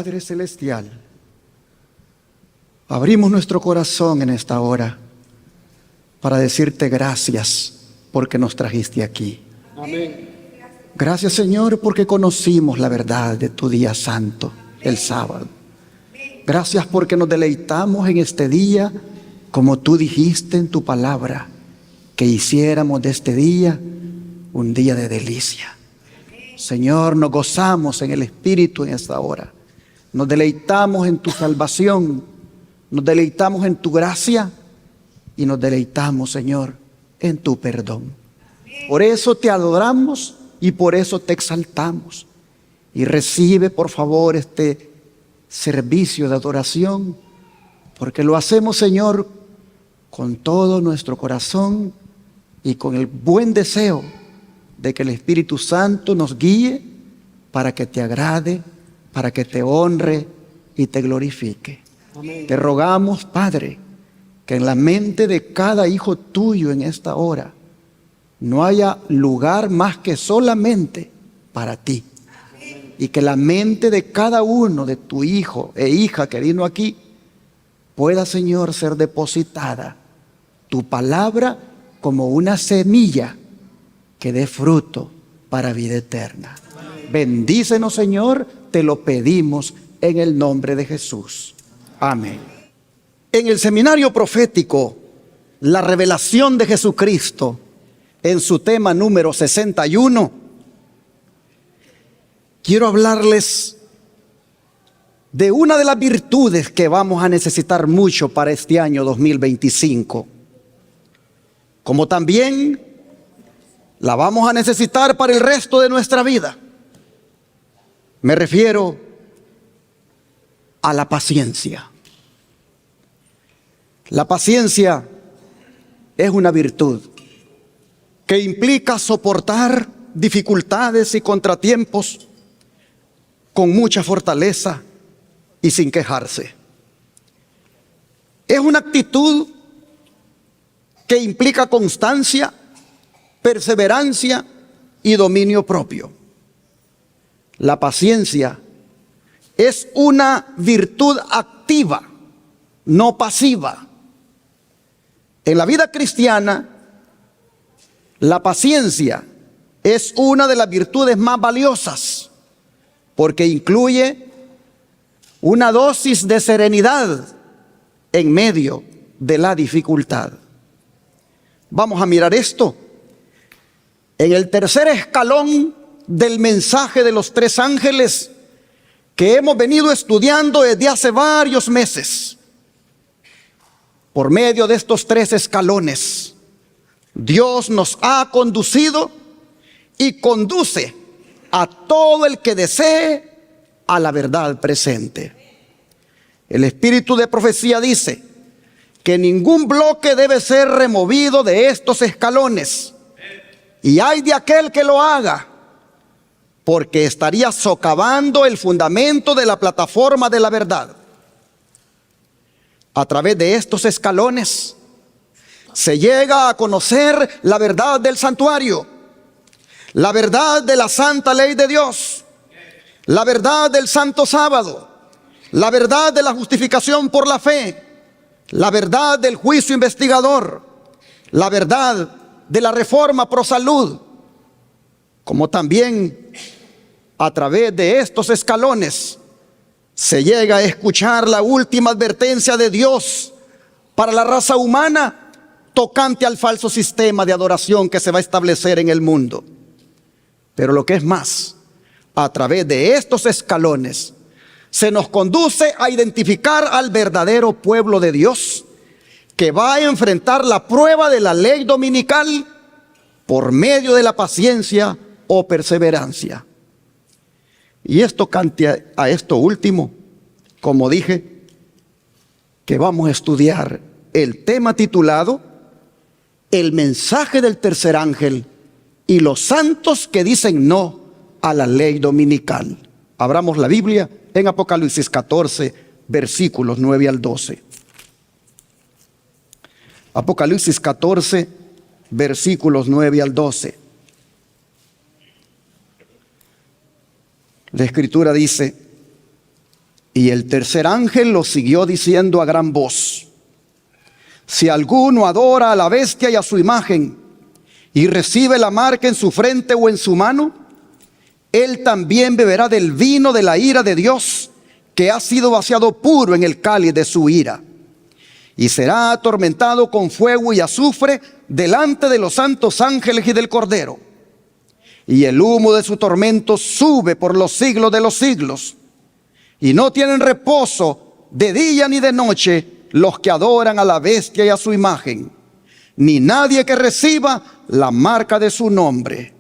Padre Celestial, abrimos nuestro corazón en esta hora para decirte gracias porque nos trajiste aquí. Amén. Gracias, Señor, porque conocimos la verdad de tu día santo, el sábado. Gracias porque nos deleitamos en este día, como tú dijiste en tu palabra, que hiciéramos de este día un día de delicia. Señor, nos gozamos en el Espíritu en esta hora. Nos deleitamos en tu salvación, nos deleitamos en tu gracia y nos deleitamos, Señor, en tu perdón. Por eso te adoramos y por eso te exaltamos. Y recibe, por favor, este servicio de adoración, porque lo hacemos, Señor, con todo nuestro corazón y con el buen deseo de que el Espíritu Santo nos guíe para que te agrade, para que te honre y te glorifique. Amén. Te rogamos, Padre, que en la mente de cada hijo tuyo en esta hora no haya lugar más que solamente para ti. Y que la mente de cada uno de tu hijo e hija que vino aquí pueda, Señor, ser depositada tu palabra como una semilla que dé fruto para vida eterna. Bendícenos, Señor, te lo pedimos en el nombre de Jesús. Amén. En el seminario profético, la revelación de Jesucristo, en su tema número 61, quiero hablarles de una de las virtudes que vamos a necesitar mucho para este año 2025, como también la vamos a necesitar para el resto de nuestra vida. Me refiero a la paciencia. La paciencia es una virtud que implica soportar dificultades y contratiempos con mucha fortaleza y sin quejarse. Es una actitud que implica constancia, perseverancia y dominio propio. La paciencia es una virtud activa, no pasiva. En la vida cristiana, la paciencia es una de las virtudes más valiosas porque incluye una dosis de serenidad en medio de la dificultad. Vamos a mirar esto. En el tercer escalón del mensaje de los tres ángeles que hemos venido estudiando desde hace varios meses, por medio de estos tres escalones, Dios nos ha conducido y conduce a todo el que desee a la verdad presente. El espíritu de profecía dice que ningún bloque debe ser removido de estos escalones. Y ay de aquel que lo haga, porque estaría socavando el fundamento de la plataforma de la verdad. A través de estos escalones se llega a conocer la verdad del santuario, la verdad de la santa ley de Dios, la verdad del santo sábado, la verdad de la justificación por la fe, la verdad del juicio investigador, la verdad de la reforma pro salud, como también a través de estos escalones se llega a escuchar la última advertencia de Dios para la raza humana tocante al falso sistema de adoración que se va a establecer en el mundo. Pero lo que es más, a través de estos escalones se nos conduce a identificar al verdadero pueblo de Dios que va a enfrentar la prueba de la ley dominical por medio de la paciencia o perseverancia. Y esto cante a esto último, como dije, que vamos a estudiar el tema titulado El mensaje del tercer ángel y los santos que dicen no a la ley dominical. Abramos la Biblia en Apocalipsis 14, versículos 9 al 12. Apocalipsis 14, versículos 9 al 12. La Escritura dice: Y el tercer ángel lo siguió diciendo a gran voz: si alguno adora a la bestia y a su imagen, y recibe la marca en su frente o en su mano, él también beberá del vino de la ira de Dios, que ha sido vaciado puro en el cáliz de su ira. Y será atormentado con fuego y azufre delante de los santos ángeles y del Cordero. Y el humo de su tormento sube por los siglos de los siglos. Y no tienen reposo de día ni de noche los que adoran a la bestia y a su imagen, ni nadie que reciba la marca de su nombre.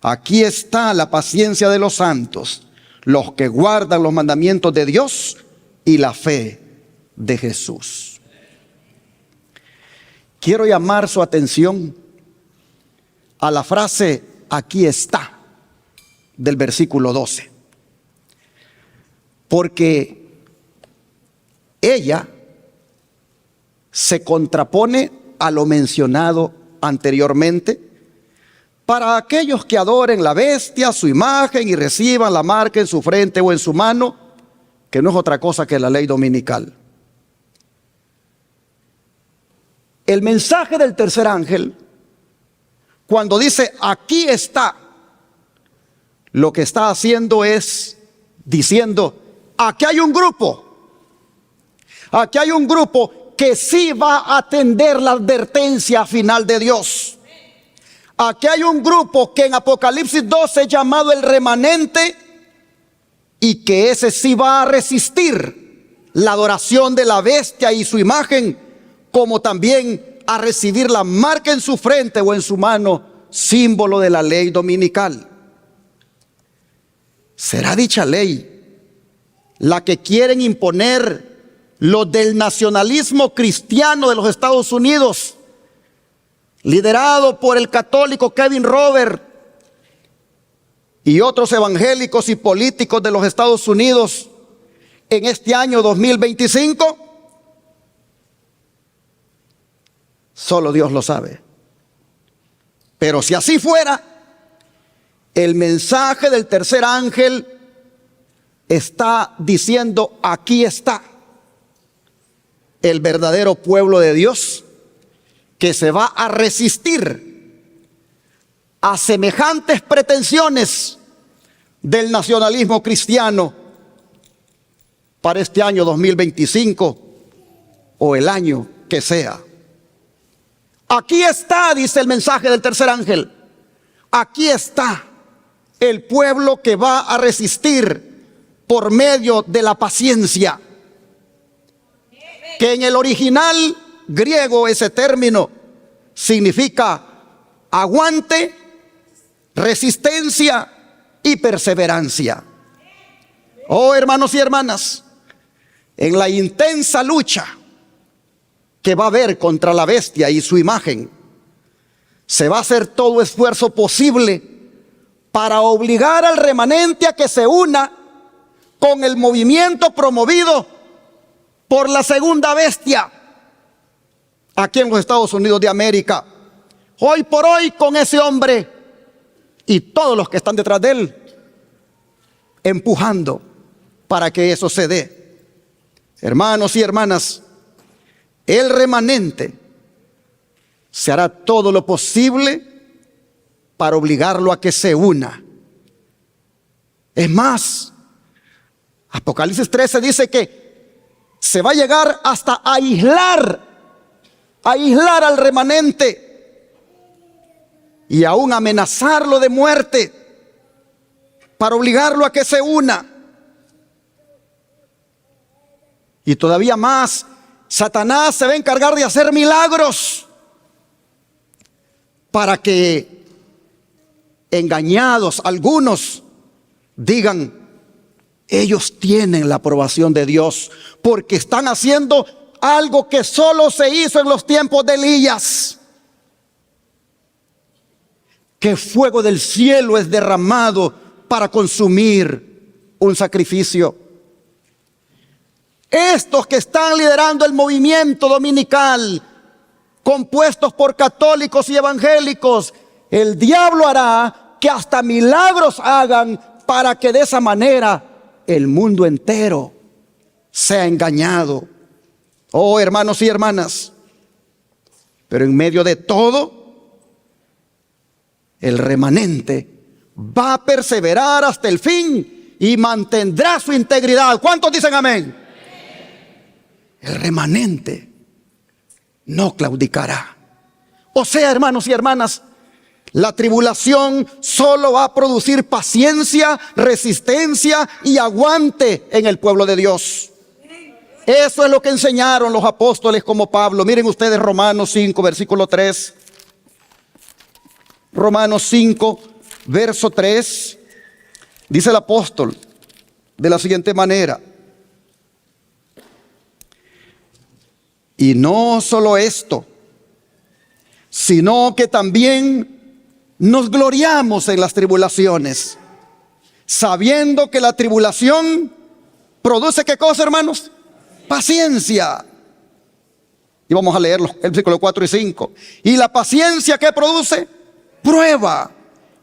Aquí está la paciencia de los santos, los que guardan los mandamientos de Dios y la fe de Jesús. Quiero llamar su atención a la frase "aquí está" del versículo 12, porque ella se contrapone a lo mencionado anteriormente para aquellos que adoren la bestia, su imagen, y reciban la marca en su frente o en su mano, que no es otra cosa que la ley dominical. El mensaje del tercer ángel, cuando dice "aquí está", lo que está haciendo es diciendo: aquí hay un grupo, aquí hay un grupo que sí va a atender la advertencia final de Dios. Aquí hay un grupo que en Apocalipsis 12 es llamado el remanente, y que ese sí va a resistir la adoración de la bestia y su imagen, como también a recibir la marca en su frente o en su mano, símbolo de la ley dominical. ¿Será dicha ley la que quieren imponer los del nacionalismo cristiano de los Estados Unidos, liderado por el católico Kevin Roberts y otros evangélicos y políticos de los Estados Unidos en este año 2025? Solo Dios lo sabe. Pero si así fuera, el mensaje del tercer ángel está diciendo: aquí está el verdadero pueblo de Dios, que se va a resistir a semejantes pretensiones del nacionalismo cristiano para este año 2025 o el año que sea. Aquí está, dice el mensaje del tercer ángel, aquí está el pueblo que va a resistir por medio de la paciencia, que en el original griego ese término significa aguante, resistencia y perseverancia. Oh, hermanos y hermanas, en la intensa lucha que va a haber contra la bestia y su imagen, se va a hacer todo esfuerzo posible para obligar al remanente a que se una con el movimiento promovido por la segunda bestia aquí en los Estados Unidos de América. Hoy por hoy, con ese hombre y todos los que están detrás de él empujando para que eso se dé. Hermanos y hermanas, el remanente se hará todo lo posible para obligarlo a que se una. Es más, Apocalipsis 13 dice que se va a llegar hasta aislar al remanente y aún amenazarlo de muerte para obligarlo a que se una. Y todavía más, Satanás se va a encargar de hacer milagros para que, engañados algunos, digan: ellos tienen la aprobación de Dios porque están haciendo algo que solo se hizo en los tiempos de Elías, que fuego del cielo es derramado para consumir un sacrificio. Estos que están liderando el movimiento dominical, compuestos por católicos y evangélicos, el diablo hará que hasta milagros hagan para que de esa manera el mundo entero sea engañado. Oh, hermanos y hermanas, pero en medio de todo, el remanente va a perseverar hasta el fin y mantendrá su integridad. ¿Cuántos dicen amén? El remanente no claudicará. O sea, hermanos y hermanas, la tribulación solo va a producir paciencia, resistencia y aguante en el pueblo de Dios. Eso es lo que enseñaron los apóstoles como Pablo. Miren ustedes Romanos 5, versículo 3. Romanos 5, verso 3. Dice el apóstol de la siguiente manera: y no solo esto, sino que también nos gloriamos en las tribulaciones, sabiendo que la tribulación produce ¿qué cosa, hermanos? Paciencia. Y vamos a leer el versículo 4 y 5. Y la paciencia, ¿qué produce? Prueba.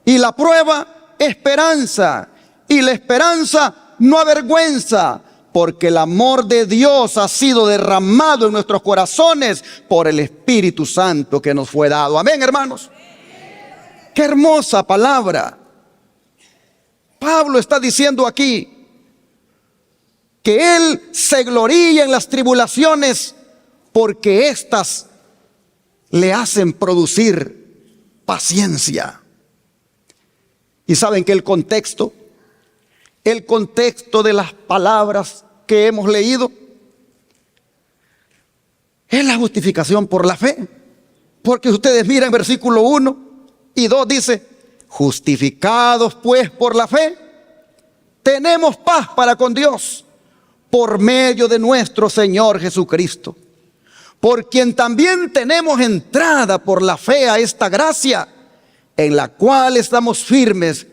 Y la prueba, esperanza. Y la esperanza no avergüenza, porque el amor de Dios ha sido derramado en nuestros corazones por el Espíritu Santo que nos fue dado. Amén, hermanos. Qué hermosa palabra. Pablo está diciendo aquí que él se gloría en las tribulaciones porque éstas le hacen producir paciencia. Y saben que el contexto de las palabras que hemos leído es la justificación por la fe. Porque ustedes miran versículo 1 y 2 dice: justificados pues por la fe, tenemos paz para con Dios por medio de nuestro Señor Jesucristo, por quien también tenemos entrada por la fe a esta gracia, en la cual estamos firmes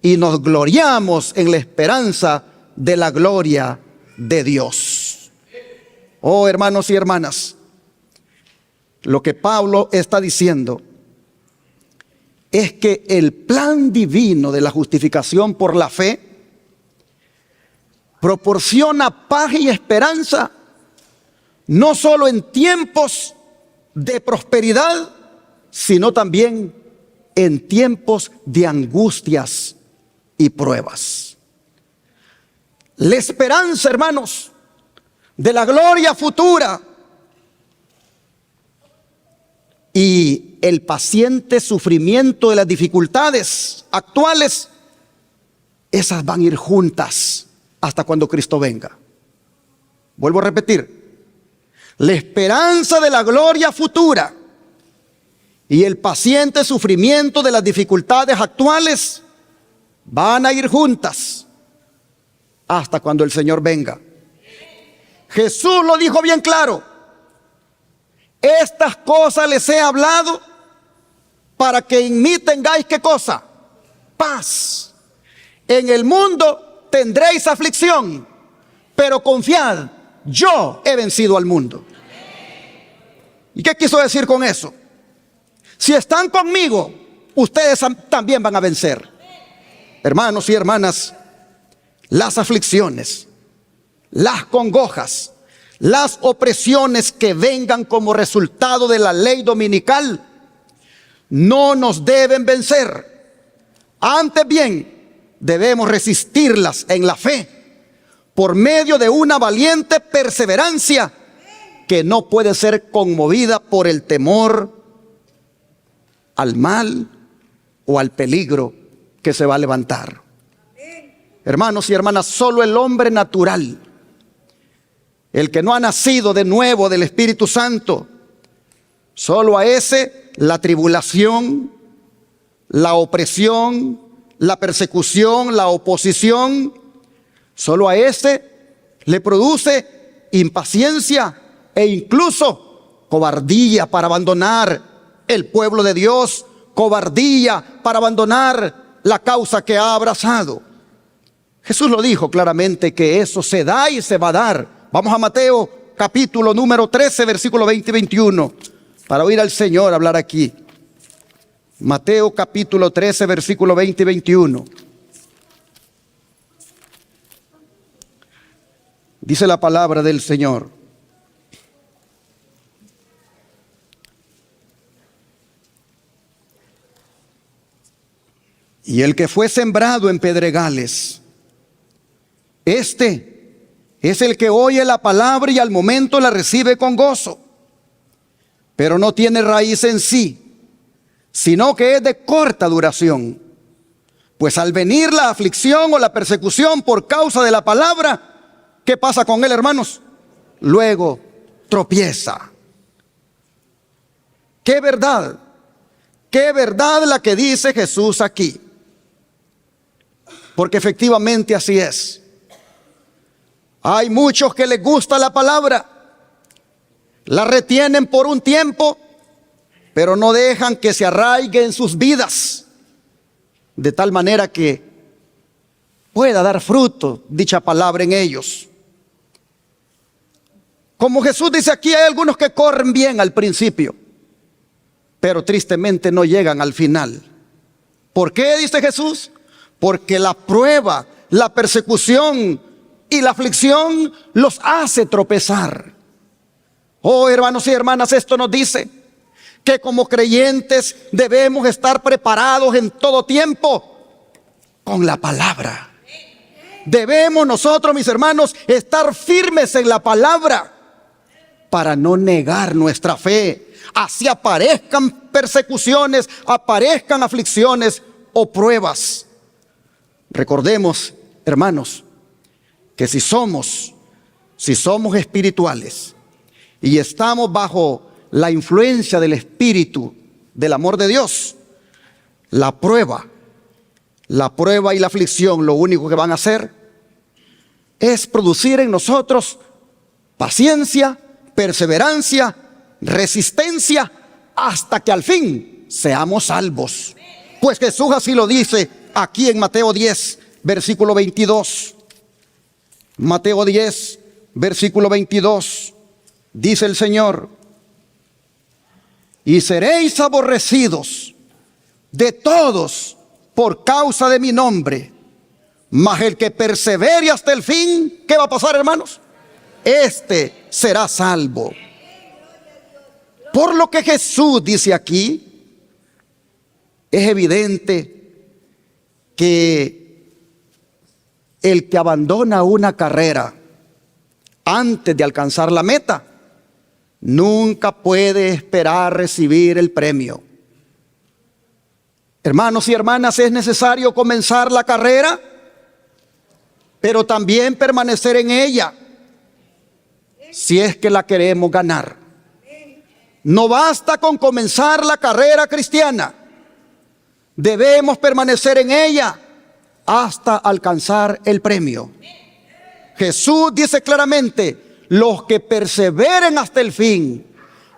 y nos gloriamos en la esperanza de la gloria de Dios. Oh, hermanos y hermanas, lo que Pablo está diciendo es que el plan divino de la justificación por la fe proporciona paz y esperanza no solo en tiempos de prosperidad, sino también en tiempos de angustias y pruebas. La esperanza, hermanos, de la gloria futura y el paciente sufrimiento de las dificultades actuales, esas van a ir juntas hasta cuando Cristo venga. Vuelvo a repetir: la esperanza de la gloria futura y el paciente sufrimiento de las dificultades actuales van a ir juntas hasta cuando el Señor venga. Jesús lo dijo bien claro: estas cosas les he hablado para que en mí tengáis ¿qué cosa? Paz. En el mundo tendréis aflicción, pero confiad, yo he vencido al mundo. ¿Y qué quiso decir con eso? Si están conmigo, ustedes también van a vencer. Hermanos y hermanas, las aflicciones, las congojas, las opresiones que vengan como resultado de la ley dominical no nos deben vencer. Antes bien, debemos resistirlas en la fe por medio de una valiente perseverancia que no puede ser conmovida por el temor al mal o al peligro que se va a levantar. Hermanos y hermanas, solo el hombre natural, el que no ha nacido de nuevo del Espíritu Santo, solo a ese la tribulación, la opresión, la persecución, la oposición, solo a ese le produce impaciencia e incluso cobardía para abandonar el pueblo de Dios, cobardía para abandonar la causa que ha abrazado. Jesús lo dijo claramente que eso se da y se va a dar. Vamos a Mateo capítulo número 13, versículo 20 y 21, para oír al Señor hablar aquí. Mateo capítulo 13, versículo 20 y 21. Dice la palabra del Señor: y el que fue sembrado en pedregales, este es el que oye la palabra y al momento la recibe con gozo, pero no tiene raíz en sí, sino que es de corta duración. Pues al venir la aflicción o la persecución por causa de la palabra, ¿qué pasa con él, hermanos? Luego tropieza. ¡Qué verdad! ¡Qué verdad la que dice Jesús aquí! Porque efectivamente así es. Hay muchos que les gusta la palabra, la retienen por un tiempo, pero no dejan que se arraigue en sus vidas, de tal manera que pueda dar fruto dicha palabra en ellos. Como Jesús dice aquí, hay algunos que corren bien al principio, pero tristemente no llegan al final. ¿Por qué, dice Jesús? Porque la prueba, la persecución y la aflicción los hace tropezar. Oh, hermanos y hermanas, esto nos dice que como creyentes debemos estar preparados en todo tiempo con la palabra. Debemos nosotros, mis hermanos, estar firmes en la palabra para no negar nuestra fe. Así aparezcan persecuciones, aparezcan aflicciones o pruebas. Recordemos, hermanos, que si somos espirituales y estamos bajo la influencia del Espíritu, del amor de Dios, la prueba y la aflicción lo único que van a hacer es producir en nosotros paciencia, perseverancia, resistencia, hasta que al fin seamos salvos. Pues Jesús así lo dice aquí en Mateo 10, versículo 22. Mateo 10, versículo 22. Dice el Señor: y seréis aborrecidos de todos por causa de mi nombre, mas el que persevere hasta el fin, ¿qué va a pasar, hermanos? Este será salvo. Por lo que Jesús dice aquí, es evidente que el que abandona una carrera antes de alcanzar la meta nunca puede esperar recibir el premio. Hermanos y hermanas, es necesario comenzar la carrera, pero también permanecer en ella si es que la queremos ganar. No basta con comenzar la carrera cristiana, debemos permanecer en ella hasta alcanzar el premio. Jesús dice claramente: los que perseveren hasta el fin,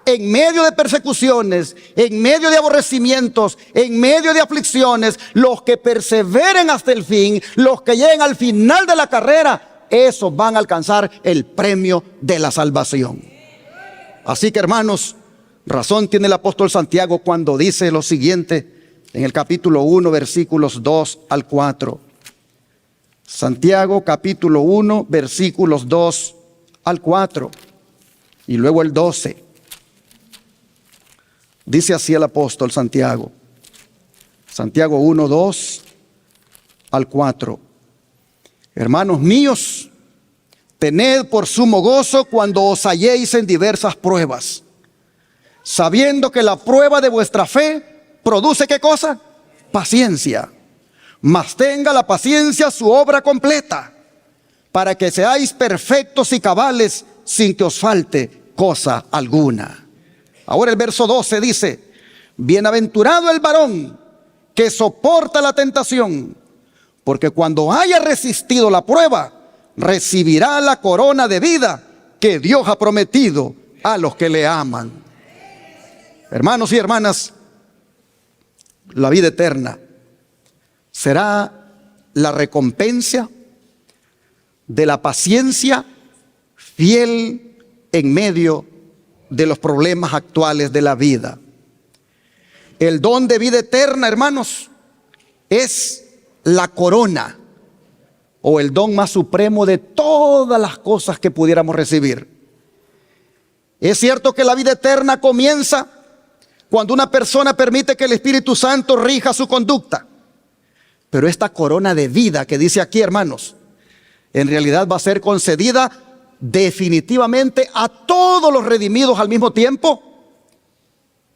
en medio de persecuciones, en medio de aborrecimientos, en medio de aflicciones, los que perseveren hasta el fin, los que lleguen al final de la carrera, esos van a alcanzar el premio de la salvación. Así que, hermanos, razón tiene el apóstol Santiago cuando dice lo siguiente en el capítulo 1, versículos 2 al 4. Santiago capítulo 1, versículos 2 al 4 y luego el 12. Dice así el apóstol Santiago. Santiago 1, 2 al 4. Hermanos míos, tened por sumo gozo cuando os halléis en diversas pruebas, sabiendo que la prueba de vuestra fe produce ¿qué cosa? Paciencia. Mas tenga la paciencia su obra completa, para que seáis perfectos y cabales, sin que os falte cosa alguna. Ahora el verso 12 dice: bienaventurado el varón que soporta la tentación, porque cuando haya resistido la prueba, recibirá la corona de vida que Dios ha prometido a los que le aman. Hermanos y hermanas, la vida eterna será la recompensa de la paciencia fiel en medio de los problemas actuales de la vida. El don de vida eterna, hermanos, es la corona o el don más supremo de todas las cosas que pudiéramos recibir. Es cierto que la vida eterna comienza cuando una persona permite que el Espíritu Santo rija su conducta. Pero esta corona de vida que dice aquí, hermanos, en realidad va a ser concedida definitivamente a todos los redimidos al mismo tiempo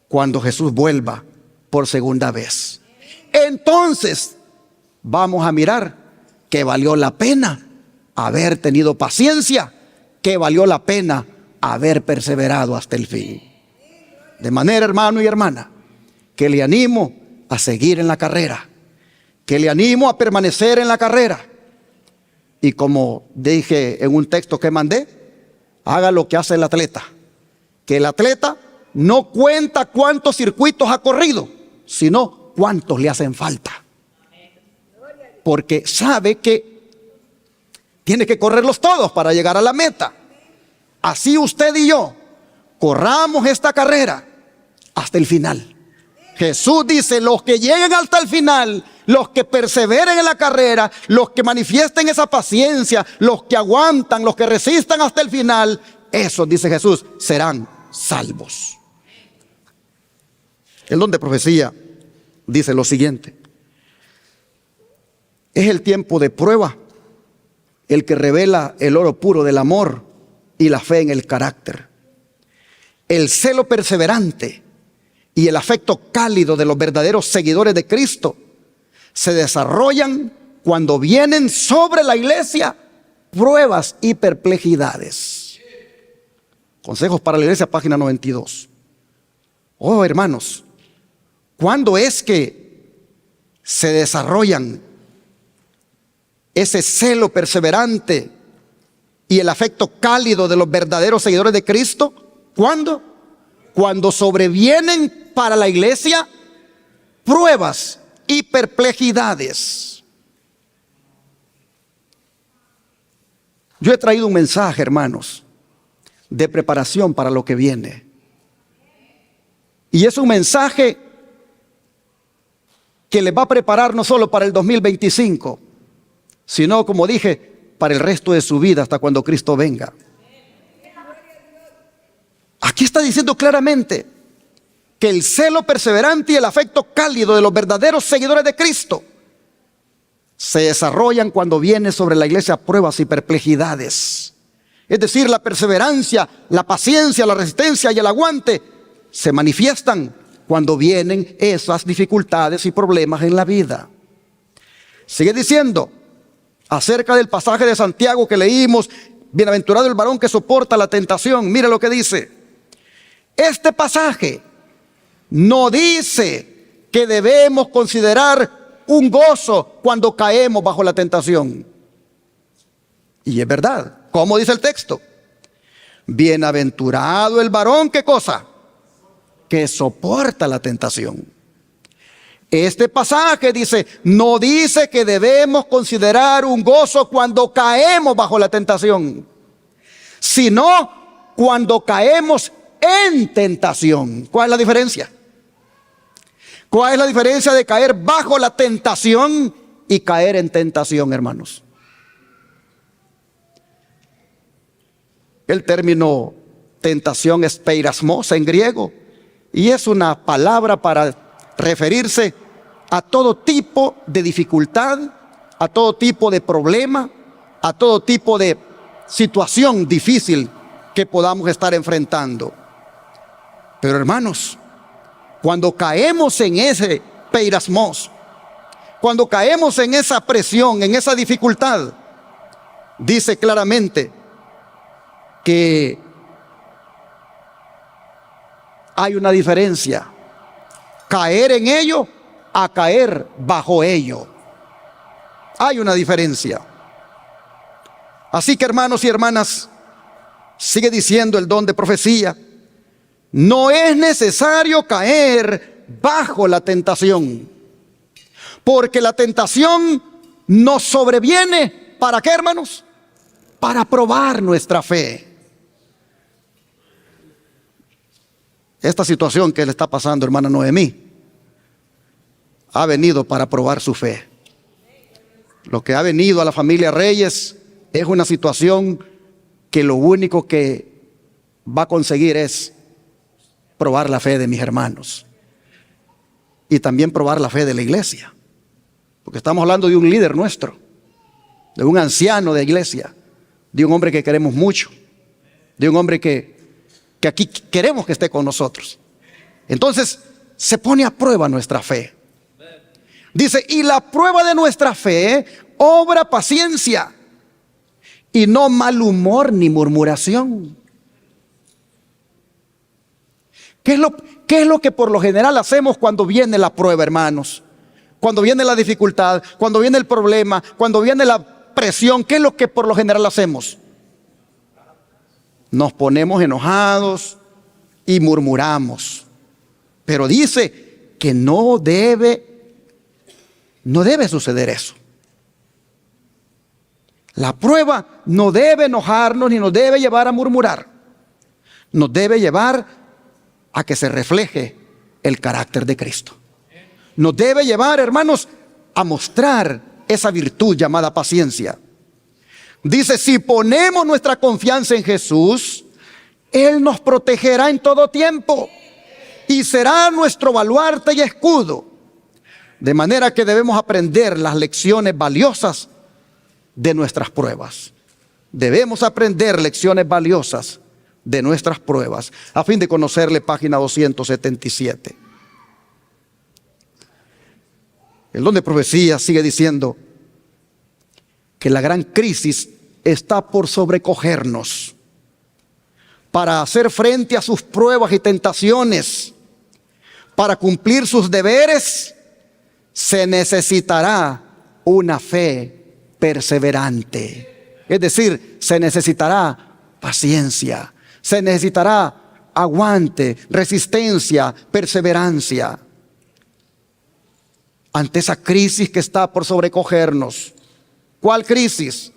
cuando Jesús vuelva por segunda vez. Entonces vamos a mirar que valió la pena haber tenido paciencia, que valió la pena haber perseverado hasta el fin. De manera, hermano y hermana, que le animo a seguir en la carrera, que le animo a permanecer en la carrera. Y como dije en un texto que mandé, haga lo que hace el atleta. Que el atleta no cuenta cuántos circuitos ha corrido, sino cuántos le hacen falta. Porque sabe que tiene que correrlos todos para llegar a la meta. Así usted y yo corramos esta carrera hasta el final. Jesús dice: los que lleguen hasta el final, los que perseveren en la carrera, los que manifiesten esa paciencia, los que aguantan, los que resistan hasta el final, esos, dice Jesús, serán salvos. El don de profecía dice lo siguiente: es el tiempo de prueba el que revela el oro puro del amor y la fe en el carácter. El celo perseverante y el afecto cálido de los verdaderos seguidores de Cristo se desarrollan cuando vienen sobre la iglesia pruebas y perplejidades. Consejos para la iglesia, página 92. Oh, hermanos, ¿cuándo es que se desarrollan ese celo perseverante y el afecto cálido de los verdaderos seguidores de Cristo? ¿Cuándo? Cuando sobrevienen para la iglesia pruebas y perplejidades. Yo he traído un mensaje, hermanos, de preparación para lo que viene. Y es un mensaje que les va a preparar no solo para el 2025, sino, como dije, para el resto de su vida hasta cuando Cristo venga. Aquí está diciendo claramente que el celo perseverante y el afecto cálido de los verdaderos seguidores de Cristo se desarrollan cuando vienen sobre la iglesia pruebas y perplejidades. Es decir, la perseverancia, la paciencia, la resistencia y el aguante se manifiestan cuando vienen esas dificultades y problemas en la vida. Sigue diciendo acerca del pasaje de Santiago que leímos: bienaventurado el varón que soporta la tentación. Mira lo que dice. Este pasaje no dice que debemos considerar un gozo cuando caemos bajo la tentación. Y es verdad. ¿Cómo dice el texto? Bienaventurado el varón, ¿qué cosa? Que soporta la tentación. Este pasaje dice, no dice que debemos considerar un gozo cuando caemos bajo la tentación, sino cuando caemos en tentación. ¿Cuál es la diferencia? ¿Cuál es la diferencia de caer bajo la tentación y caer en tentación, hermanos? El término tentación es peirasmos en griego, y es una palabra para referirse a todo tipo de dificultad, a todo tipo de problema, a todo tipo de situación difícil que podamos estar enfrentando. Pero, hermanos, cuando caemos en ese peirasmos, cuando caemos en esa presión, en esa dificultad, dice claramente que hay una diferencia: caer en ello a caer bajo ello. Hay una diferencia. Así que, hermanos y hermanas, sigue diciendo el don de profecía: no es necesario caer bajo la tentación, porque la tentación nos sobreviene, ¿para qué, hermanos? Para probar nuestra fe. Esta situación que le está pasando, hermana Noemí, ha venido para probar su fe. Lo que ha venido a la familia Reyes es una situación que lo único que va a conseguir es probar la fe de mis hermanos y también probar la fe de la iglesia, porque estamos hablando de un líder nuestro, de un anciano de iglesia, de un hombre que queremos mucho, de un hombre que aquí queremos que esté con nosotros. Entonces se pone a prueba nuestra fe. Dice, y la prueba de nuestra fe obra paciencia y no mal humor ni murmuración. ¿Qué es lo que por lo general hacemos cuando viene la prueba, hermanos? Cuando viene la dificultad, cuando viene el problema, cuando viene la presión, ¿qué es lo que por lo general hacemos? Nos ponemos enojados y murmuramos. Pero dice que no debe suceder eso. La prueba no debe enojarnos ni nos debe llevar a murmurar. Nos debe llevar a que se refleje el carácter de Cristo. Nos debe llevar, hermanos, a mostrar esa virtud llamada paciencia. Dice, si ponemos nuestra confianza en Jesús, Él nos protegerá en todo tiempo y será nuestro baluarte y escudo. De manera que debemos aprender las lecciones valiosas de nuestras pruebas. Debemos aprender lecciones valiosas de nuestras pruebas, a fin de conocerle. Página 277. El don de profecía sigue diciendo que la gran crisis está por sobrecogernos. Para hacer frente a sus pruebas y tentaciones, para cumplir sus deberes, se necesitará una fe perseverante. Es decir, se necesitará paciencia, se necesitará aguante, resistencia, perseverancia. Ante esa crisis que está por sobrecogernos. ¿Cuál crisis?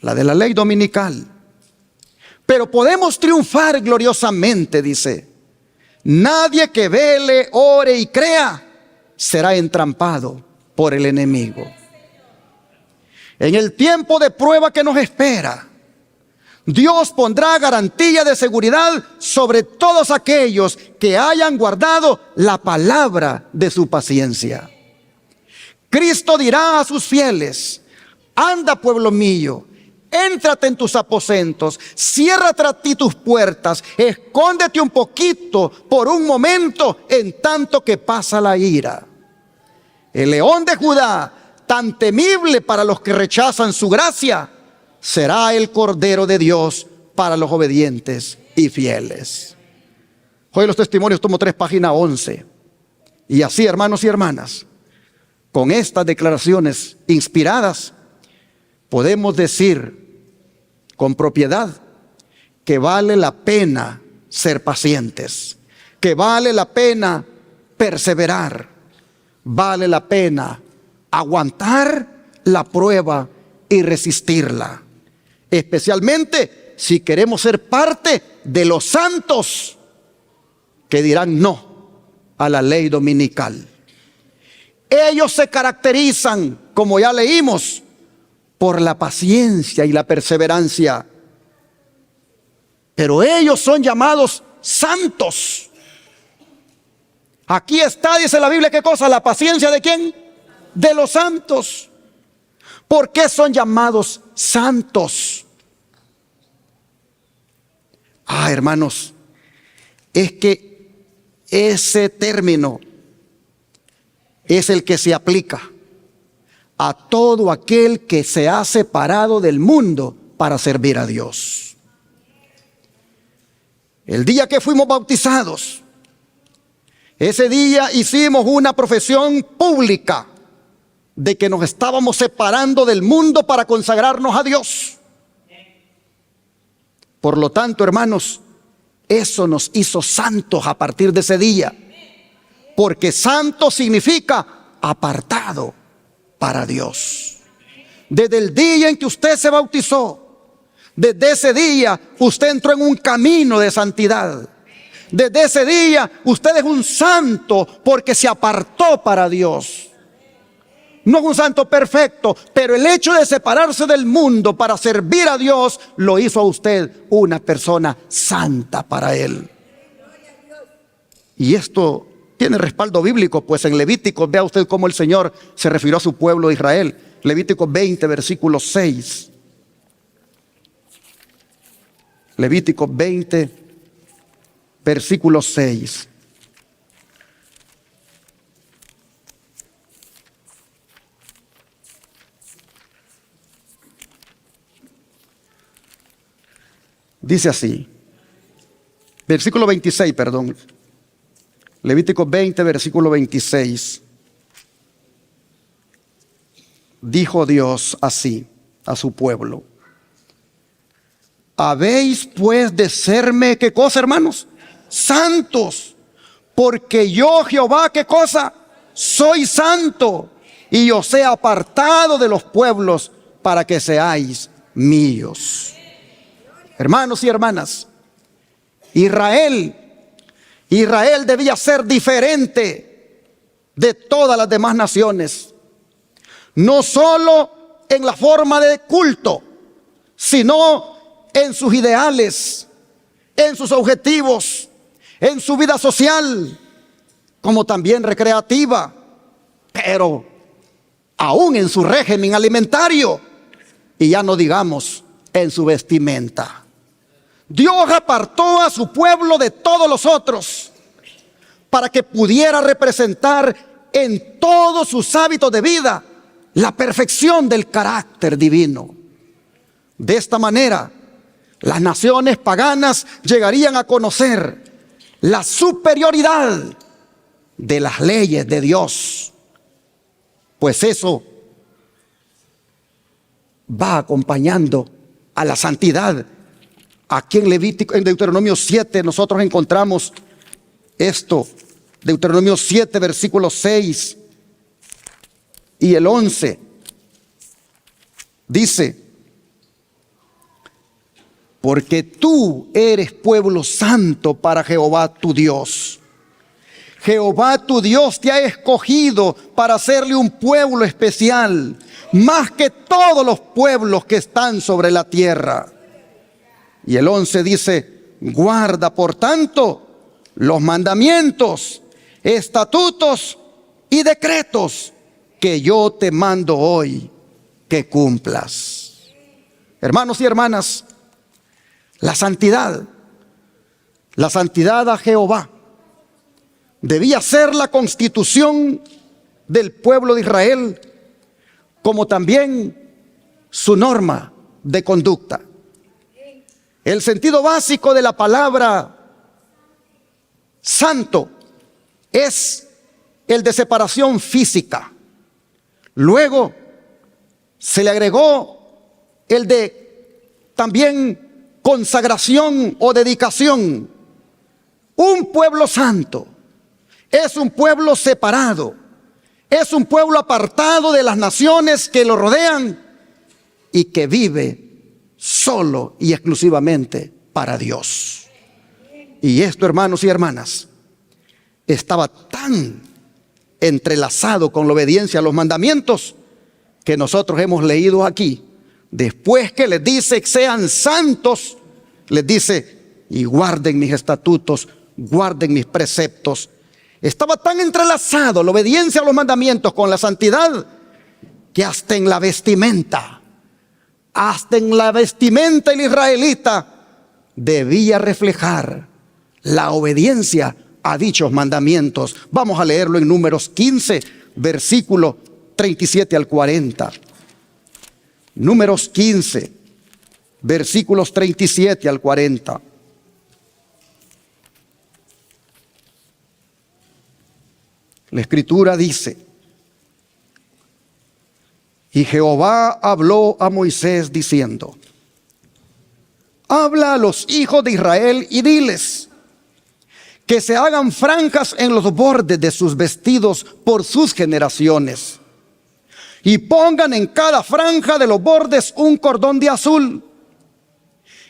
La de la ley dominical. Pero podemos triunfar gloriosamente, dice. Nadie que vele, ore y crea será entrampado por el enemigo. En el tiempo de prueba que nos espera, Dios pondrá garantía de seguridad sobre todos aquellos que hayan guardado la palabra de su paciencia. Cristo dirá a sus fieles: anda, pueblo mío, éntrate en tus aposentos, cierra tras ti tus puertas, escóndete un poquito por un momento en tanto que pasa la ira. El león de Judá, tan temible para los que rechazan su gracia, será el Cordero de Dios para los obedientes y fieles. Hoy los testimonios, tomo 3, página 11. Y así, hermanos y hermanas, con estas declaraciones inspiradas, podemos decir con propiedad que vale la pena ser pacientes, que vale la pena perseverar, vale la pena aguantar la prueba y resistirla. Especialmente si queremos ser parte de los santos que dirán no a la ley dominical. Ellos se caracterizan, como ya leímos, por la paciencia y la perseverancia. Pero ellos son llamados santos. Aquí está, dice la Biblia, ¿qué cosa? ¿La paciencia de quién? De los santos. ¿Por qué son llamados santos? Hermanos, es que ese término es el que se aplica a todo aquel que se ha separado del mundo para servir a Dios. El día que fuimos bautizados, ese día hicimos una profesión pública de que nos estábamos separando del mundo para consagrarnos a Dios. Por lo tanto, hermanos, eso nos hizo santos a partir de ese día, porque santo significa apartado para Dios. Desde el día en que usted se bautizó, desde ese día usted entró en un camino de santidad. Desde ese día usted es un santo porque se apartó para Dios. No es un santo perfecto, pero el hecho de separarse del mundo para servir a Dios lo hizo a usted una persona santa para Él. Y esto tiene respaldo bíblico, pues en Levíticos, vea usted cómo el Señor se refirió a su pueblo de Israel. Levíticos 20, versículo 6. Levíticos 20, versículo 6. Dice así, versículo 26, perdón. Levítico 20, versículo 26. Dijo Dios así a su pueblo: habéis pues de serme, ¿qué cosa, hermanos? Santos, porque yo, Jehová, ¿qué cosa? Soy santo, y os he apartado de los pueblos para que seáis míos. Hermanos y hermanas, Israel debía ser diferente de todas las demás naciones, no solo en la forma de culto, sino en sus ideales, en sus objetivos, en su vida social, como también recreativa, pero aún en su régimen alimentario, y ya no digamos en su vestimenta. Dios apartó a su pueblo de todos los otros para que pudiera representar en todos sus hábitos de vida la perfección del carácter divino. De esta manera, las naciones paganas llegarían a conocer la superioridad de las leyes de Dios, pues eso va acompañando a la santidad. Aquí en Deuteronomio 7 nosotros encontramos esto. Deuteronomio 7, versículos 6 y el 11. Dice: porque tú eres pueblo santo para Jehová tu Dios. Jehová tu Dios te ha escogido para hacerle un pueblo especial, más que todos los pueblos que están sobre la tierra. Y el 11 dice: guarda por tanto los mandamientos, estatutos y decretos que yo te mando hoy que cumplas. Hermanos y hermanas, la santidad a Jehová debía ser la constitución del pueblo de Israel, como también su norma de conducta. El sentido básico de la palabra santo es el de separación física. Luego se le agregó el de también consagración o dedicación. Un pueblo santo es un pueblo separado, es un pueblo apartado de las naciones que lo rodean y que vive solo y exclusivamente para Dios. Y esto, hermanos y hermanas, estaba tan entrelazado con la obediencia a los mandamientos que nosotros hemos leído aquí. Después que les dice sean santos, les dice: y guarden mis estatutos, guarden mis preceptos. Estaba tan entrelazado la obediencia a los mandamientos con la santidad que hasta en la vestimenta el israelita debía reflejar la obediencia a dichos mandamientos. Vamos a leerlo en Números 15, versículo 37 al 40. Números 15, versículos 37 al 40. La Escritura dice: y Jehová habló a Moisés diciendo: habla a los hijos de Israel y diles que se hagan franjas en los bordes de sus vestidos por sus generaciones, y pongan en cada franja de los bordes un cordón de azul,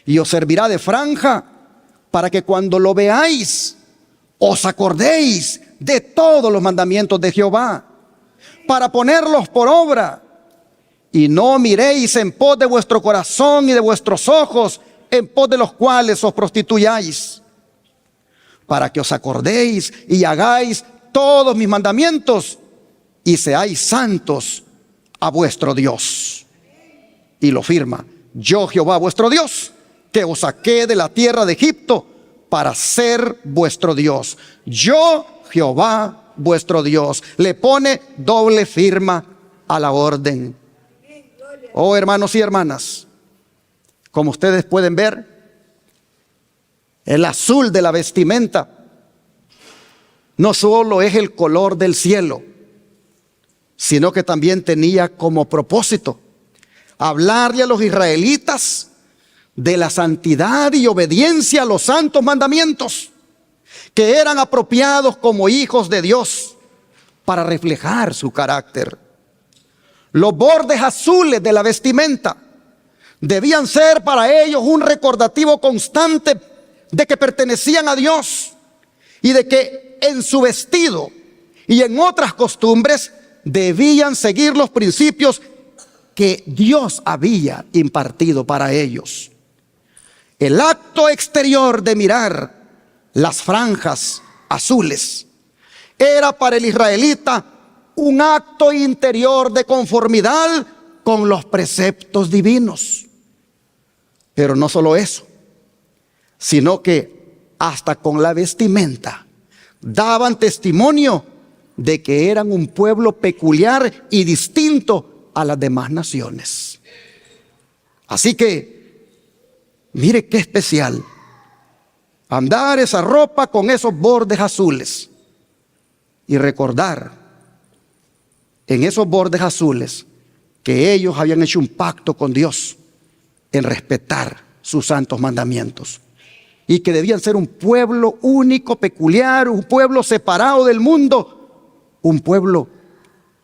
y os servirá de franja para que cuando lo veáis os acordéis de todos los mandamientos de Jehová, para ponerlos por obra. Y no miréis en pos de vuestro corazón y de vuestros ojos, en pos de los cuales os prostituyáis, para que os acordéis y hagáis todos mis mandamientos y seáis santos a vuestro Dios. Y lo firma: yo Jehová vuestro Dios, que os saqué de la tierra de Egipto para ser vuestro Dios. Yo Jehová vuestro Dios. Le pone doble firma a la orden. Oh, hermanos y hermanas, como ustedes pueden ver, el azul de la vestimenta no solo es el color del cielo, sino que también tenía como propósito hablarle a los israelitas de la santidad y obediencia a los santos mandamientos, que eran apropiados como hijos de Dios para reflejar su carácter. Los bordes azules de la vestimenta debían ser para ellos un recordativo constante de que pertenecían a Dios y de que en su vestido y en otras costumbres debían seguir los principios que Dios había impartido para ellos. El acto exterior de mirar las franjas azules era para el israelita un acto interior de conformidad con los preceptos divinos. Pero no solo eso, sino que hasta con la vestimenta daban testimonio de que eran un pueblo peculiar y distinto a las demás naciones. Así que, mire qué especial andar esa ropa con esos bordes azules y recordar en esos bordes azules que ellos habían hecho un pacto con Dios en respetar sus santos mandamientos y que debían ser un pueblo único, peculiar, un pueblo separado del mundo, un pueblo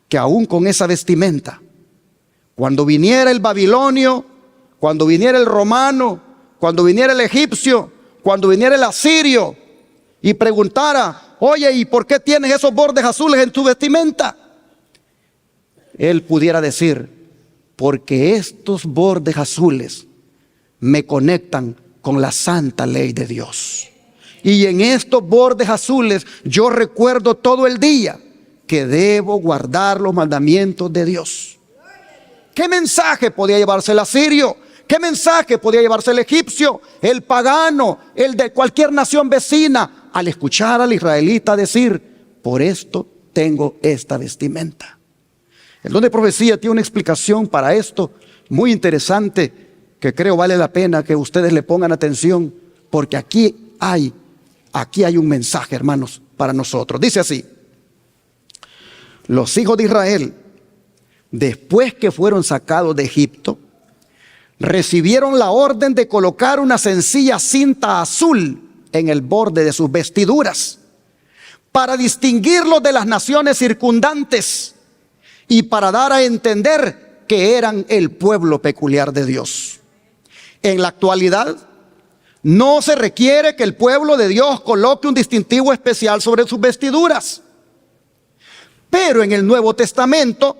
que aún con esa vestimenta, cuando viniera el babilonio, cuando viniera el romano, cuando viniera el egipcio, cuando viniera el asirio y preguntara: oye, ¿y por qué tienes esos bordes azules en tu vestimenta?, él pudiera decir: porque estos bordes azules me conectan con la santa ley de Dios. Y en estos bordes azules yo recuerdo todo el día que debo guardar los mandamientos de Dios. ¿Qué mensaje podía llevarse el asirio? ¿Qué mensaje podía llevarse el egipcio, el pagano, el de cualquier nación vecina, al escuchar al israelita decir: por esto tengo esta vestimenta? El don de profecía tiene una explicación para esto muy interesante, que creo vale la pena que ustedes le pongan atención, porque aquí hay un mensaje, hermanos, para nosotros. Dice así: los hijos de Israel, después que fueron sacados de Egipto, recibieron la orden de colocar una sencilla cinta azul en el borde de sus vestiduras para distinguirlos de las naciones circundantes y para dar a entender que eran el pueblo peculiar de Dios. En la actualidad, no se requiere que el pueblo de Dios coloque un distintivo especial sobre sus vestiduras. Pero en el Nuevo Testamento,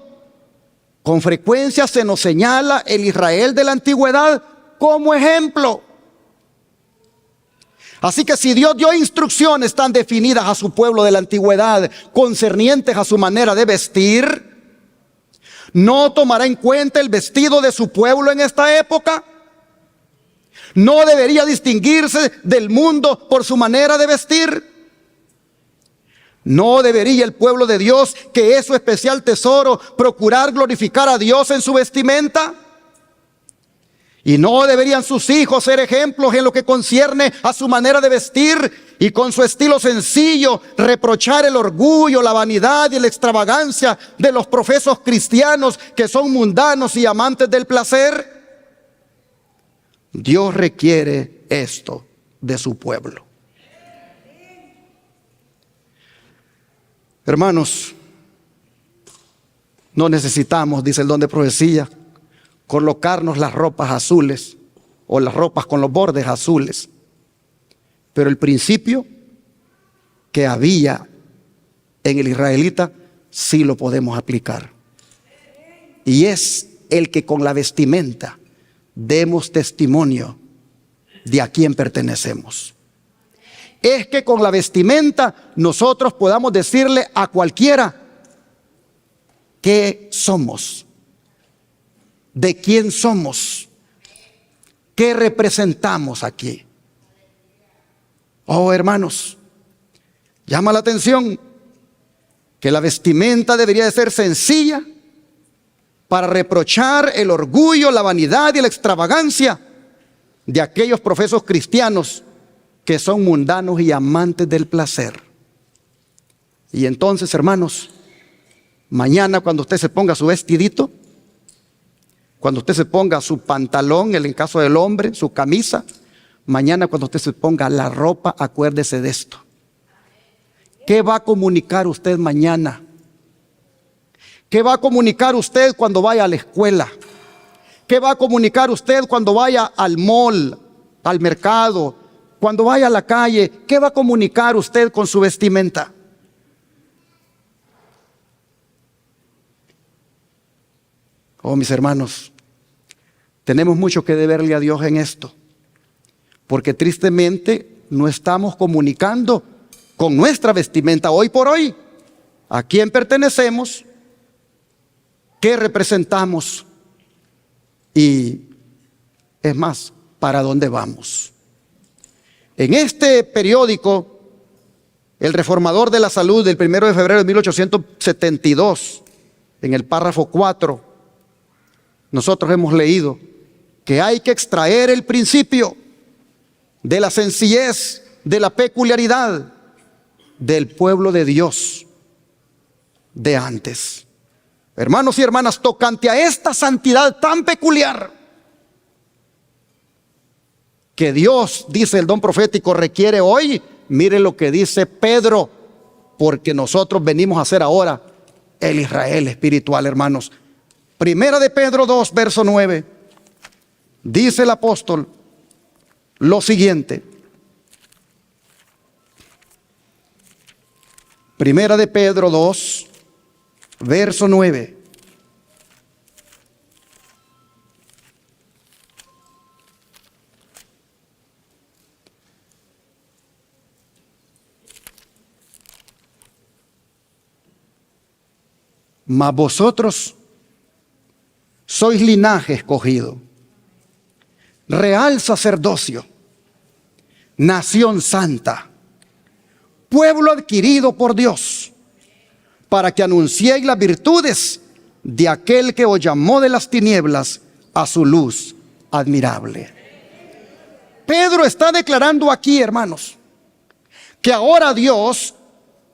con frecuencia se nos señala el Israel de la antigüedad como ejemplo. Así que si Dios dio instrucciones tan definidas a su pueblo de la antigüedad concernientes a su manera de vestir, ¿no tomará en cuenta el vestido de su pueblo en esta época? ¿No debería distinguirse del mundo por su manera de vestir? ¿No debería el pueblo de Dios, que es su especial tesoro, procurar glorificar a Dios en su vestimenta? ¿Y no deberían sus hijos ser ejemplos en lo que concierne a su manera de vestir y con su estilo sencillo reprochar el orgullo, la vanidad y la extravagancia de los profesos cristianos que son mundanos y amantes del placer? Dios requiere esto de su pueblo. Hermanos, no necesitamos, dice el don de profecía, colocarnos las ropas azules o las ropas con los bordes azules. Pero el principio que había en el israelita sí lo podemos aplicar. Y es el que con la vestimenta demos testimonio de a quién pertenecemos. Es que con la vestimenta nosotros podamos decirle a cualquiera qué somos, de quién somos, qué representamos aquí. Oh, hermanos, llama la atención que la vestimenta debería de ser sencilla para reprochar el orgullo, la vanidad y la extravagancia de aquellos profesos cristianos que son mundanos y amantes del placer. Y entonces, hermanos, mañana cuando usted se ponga su vestidito, cuando usted se ponga su pantalón, en el caso del hombre, su camisa, mañana cuando usted se ponga la ropa, acuérdese de esto. ¿Qué va a comunicar usted mañana? ¿Qué va a comunicar usted cuando vaya a la escuela? ¿Qué va a comunicar usted cuando vaya al mall, al mercado, cuando vaya a la calle? ¿Qué va a comunicar usted con su vestimenta? Oh, mis hermanos, tenemos mucho que deberle a Dios en esto, porque tristemente no estamos comunicando con nuestra vestimenta hoy por hoy a quién pertenecemos, qué representamos y, es más, para dónde vamos. En este periódico, El Reformador de la Salud, del 1 de febrero de 1872, en el párrafo 4, nosotros hemos leído que hay que extraer el principio de la sencillez, de la peculiaridad del pueblo de Dios de antes. Hermanos y hermanas, tocante a esta santidad tan peculiar que Dios, dice el don profético, requiere hoy, mire lo que dice Pedro, porque nosotros venimos a ser ahora el Israel espiritual, hermanos. Primera de Pedro 2, verso 9, dice el apóstol lo siguiente. Primera de Pedro 2, verso 9. Mas vosotros sois linaje escogido, real sacerdocio, nación santa, pueblo adquirido por Dios, para que anunciéis las virtudes de aquel que os llamó de las tinieblas a su luz admirable. Pedro está declarando aquí, hermanos, que ahora Dios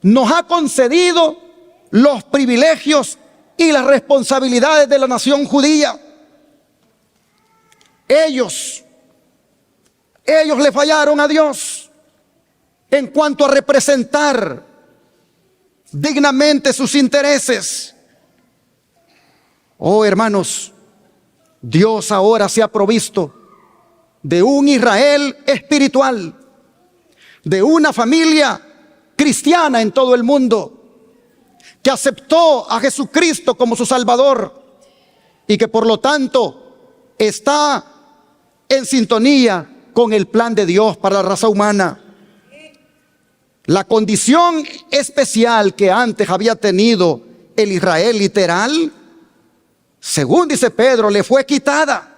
nos ha concedido los privilegios y las responsabilidades de la nación judía. Ellos le fallaron a Dios en cuanto a representar dignamente sus intereses. Oh, hermanos, Dios ahora se ha provisto de un Israel espiritual, de una familia cristiana en todo el mundo, que aceptó a Jesucristo como su Salvador y que por lo tanto está en sintonía con el plan de Dios para la raza humana. La condición especial que antes había tenido el Israel literal, según dice Pedro, le fue quitada.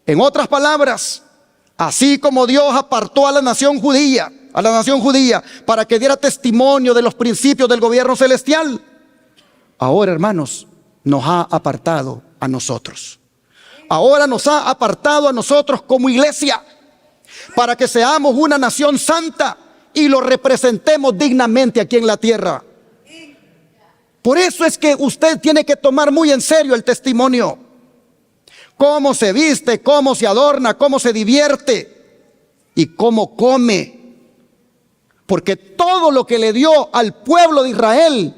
En otras palabras, así como Dios apartó a la nación judía para que diera testimonio de los principios del gobierno celestial, ahora, hermanos, nos ha apartado a nosotros. Ahora nos ha apartado a nosotros como iglesia para que seamos una nación santa y lo representemos dignamente aquí en la tierra. Por eso es que usted tiene que tomar muy en serio el testimonio. Cómo se viste, cómo se adorna, cómo se divierte y cómo come. Porque todo lo que le dio al pueblo de Israel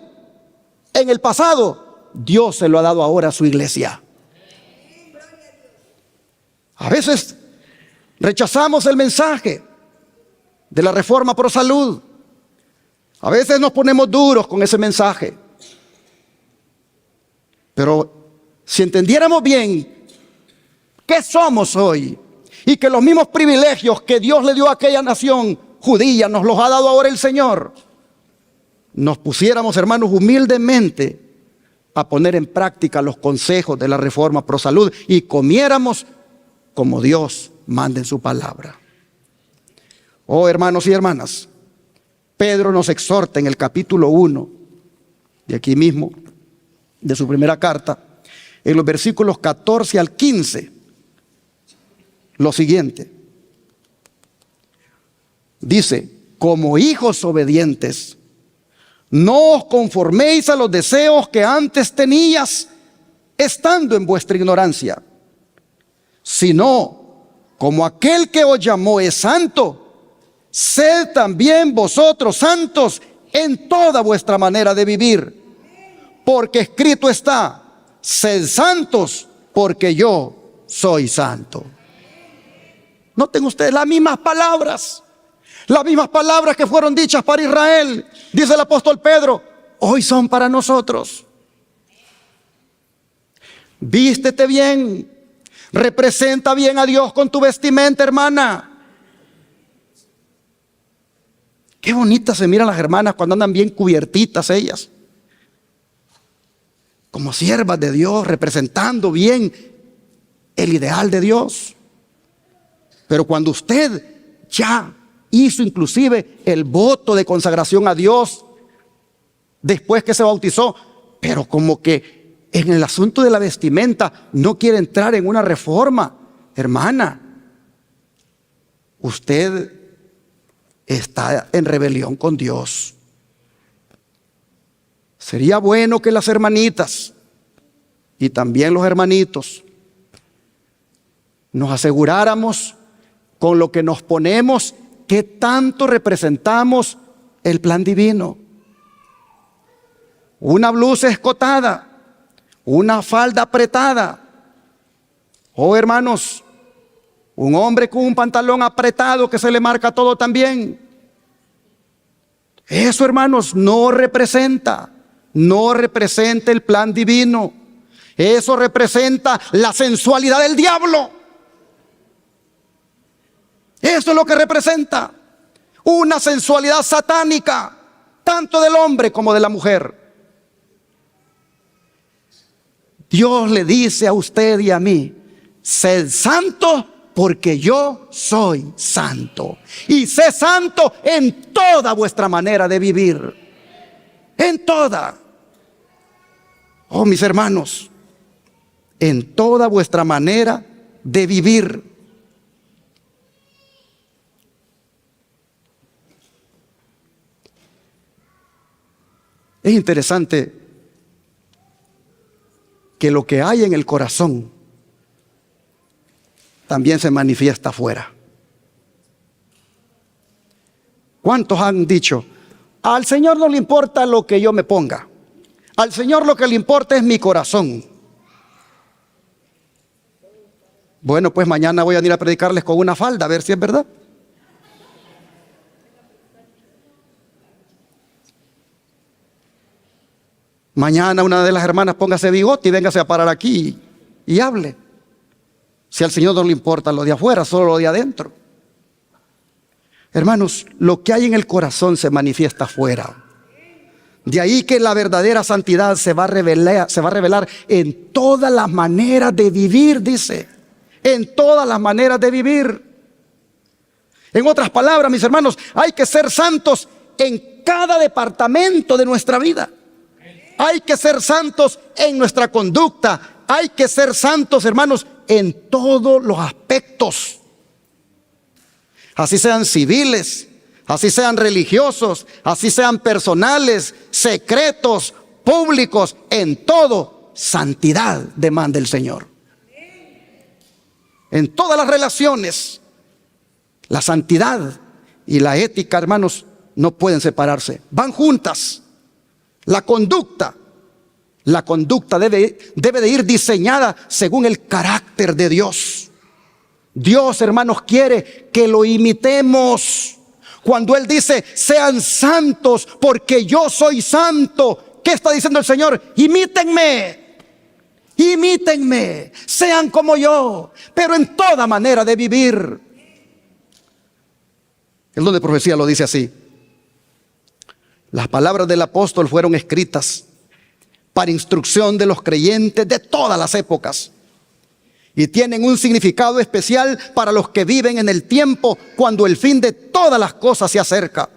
en el pasado, Dios se lo ha dado ahora a su iglesia. A veces rechazamos el mensaje de la reforma pro salud. A veces nos ponemos duros con ese mensaje. Pero si entendiéramos bien qué somos hoy y que los mismos privilegios que Dios le dio a aquella nación judía nos los ha dado ahora el Señor, nos pusiéramos, hermanos, humildemente a poner en práctica los consejos de la Reforma Pro Salud y comiéramos como Dios manda en su palabra. Oh, hermanos y hermanas, Pedro nos exhorta en el capítulo 1, de aquí mismo, de su primera carta, en los versículos 14 al 15, lo siguiente. Dice: como hijos obedientes, no os conforméis a los deseos que antes tenías, estando en vuestra ignorancia, sino como aquel que os llamó es santo, sed también vosotros santos en toda vuestra manera de vivir, porque escrito está: sed santos, porque yo soy santo. Noten ustedes las mismas palabras que fueron dichas para Israel, dice el apóstol Pedro, hoy son para nosotros. Vístete bien, representa bien a Dios con tu vestimenta, hermana. Qué bonitas se miran las hermanas cuando andan bien cubiertitas ellas, como siervas de Dios, representando bien el ideal de Dios. Pero cuando usted ya hizo inclusive el voto de consagración a Dios después que se bautizó, pero como que en el asunto de la vestimenta no quiere entrar en una reforma, hermana, usted está en rebelión con Dios. Sería bueno que las hermanitas y también los hermanitos nos aseguráramos con lo que nos ponemos qué tanto representamos el plan divino. Una blusa escotada, una falda apretada. Oh, hermanos, un hombre con un pantalón apretado que se le marca todo también. Eso, hermanos, no representa el plan divino. Eso representa la sensualidad del diablo. Eso es lo que representa una sensualidad satánica, tanto del hombre como de la mujer. Dios le dice a usted y a mí: sed santo porque yo soy santo. Y sé santo en toda vuestra manera de vivir. En toda. Oh, mis hermanos, en toda vuestra manera de vivir. Es interesante que lo que hay en el corazón también se manifiesta afuera. ¿Cuántos han dicho: al Señor no le importa lo que yo me ponga, al Señor lo que le importa es mi corazón? Bueno, pues mañana voy a ir a predicarles con una falda, a ver si es verdad. Mañana una de las hermanas póngase bigote y véngase a parar aquí y hable. Si al Señor no le importa lo de afuera, solo lo de adentro. Hermanos, lo que hay en el corazón se manifiesta afuera. De ahí que la verdadera santidad se va a revelar en todas las maneras de vivir, dice. En todas las maneras de vivir. En otras palabras, mis hermanos, hay que ser santos en cada departamento de nuestra vida. Hay que ser santos en nuestra conducta. Hay que ser santos, hermanos, en todos los aspectos. Así sean civiles, así sean religiosos, así sean personales, secretos, públicos, en todo, santidad demanda el Señor. En todas las relaciones, la santidad y la ética, hermanos, no pueden separarse, van juntas. La conducta debe de ir diseñada según el carácter de Dios. Dios, hermanos, quiere que lo imitemos Cuando Él dice, sean santos porque yo soy santo, ¿qué está diciendo el Señor? Imítenme, imítenme, sean como yo, pero en toda manera de vivir. El don de profecía lo dice así: las palabras del apóstol fueron escritas para instrucción de los creyentes de todas las épocas y tienen un significado especial para los que viven en el tiempo cuando el fin de todas las cosas se acerca.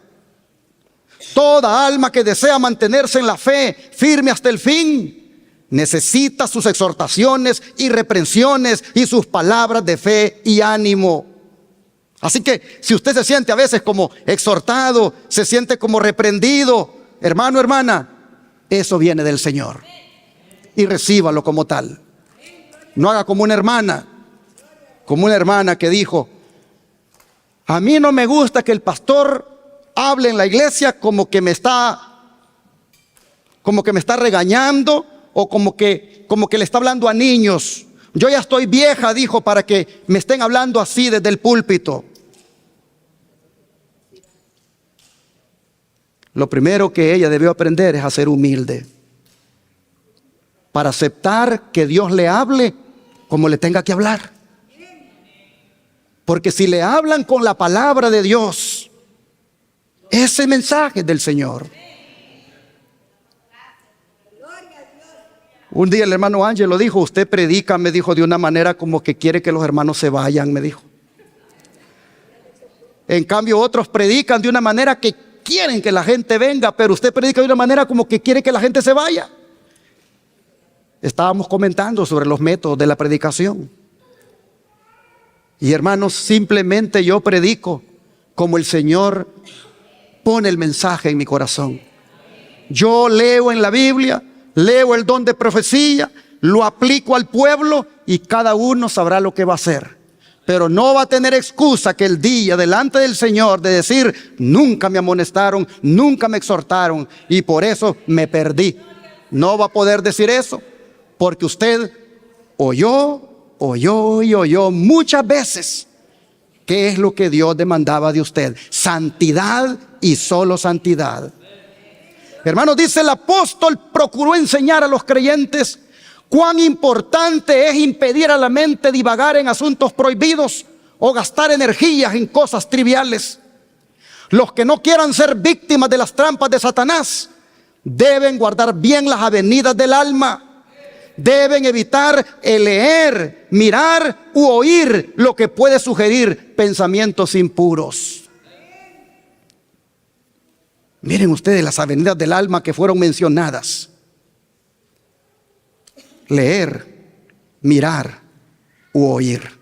Toda alma que desea mantenerse en la fe firme hasta el fin necesita sus exhortaciones y reprensiones y sus palabras de fe y ánimo. Así que si usted se siente a veces como exhortado, se siente como reprendido, hermano, hermana, eso viene del Señor y recíbalo como tal. No haga como una hermana que dijo: a mí no me gusta que el pastor hable en la iglesia como que me está regañando o como que le está hablando a niños. Yo ya estoy vieja, dijo, para que me estén hablando así desde el púlpito. Lo primero que ella debió aprender es a ser humilde, para aceptar que Dios le hable como le tenga que hablar. Porque si le hablan con la palabra de Dios, ese mensaje es del Señor. Un día el hermano Ángel lo dijo: usted predica, me dijo, de una manera como que quiere que los hermanos se vayan, me dijo. En cambio otros predican de una manera que quieren que la gente venga, pero usted predica de una manera como que quiere que la gente se vaya. Estábamos comentando sobre los métodos de la predicación. Y hermanos, simplemente yo predico como el Señor pone el mensaje en mi corazón. Yo leo en la Biblia, leo el don de profecía, lo aplico al pueblo y cada uno sabrá lo que va a hacer. Pero no va a tener excusa que el día delante del Señor de decir: nunca me amonestaron, nunca me exhortaron y por eso me perdí. No va a poder decir eso, porque usted oyó muchas veces qué es lo que Dios demandaba de usted: santidad y solo santidad. Hermanos, dice el apóstol, procuró enseñar a los creyentes cuán importante es impedir a la mente divagar en asuntos prohibidos o gastar energías en cosas triviales. Los que no quieran ser víctimas de las trampas de Satanás deben guardar bien las avenidas del alma. Deben evitar el leer, mirar u oír lo que puede sugerir pensamientos impuros. Miren ustedes las avenidas del alma que fueron mencionadas: leer, mirar u oír.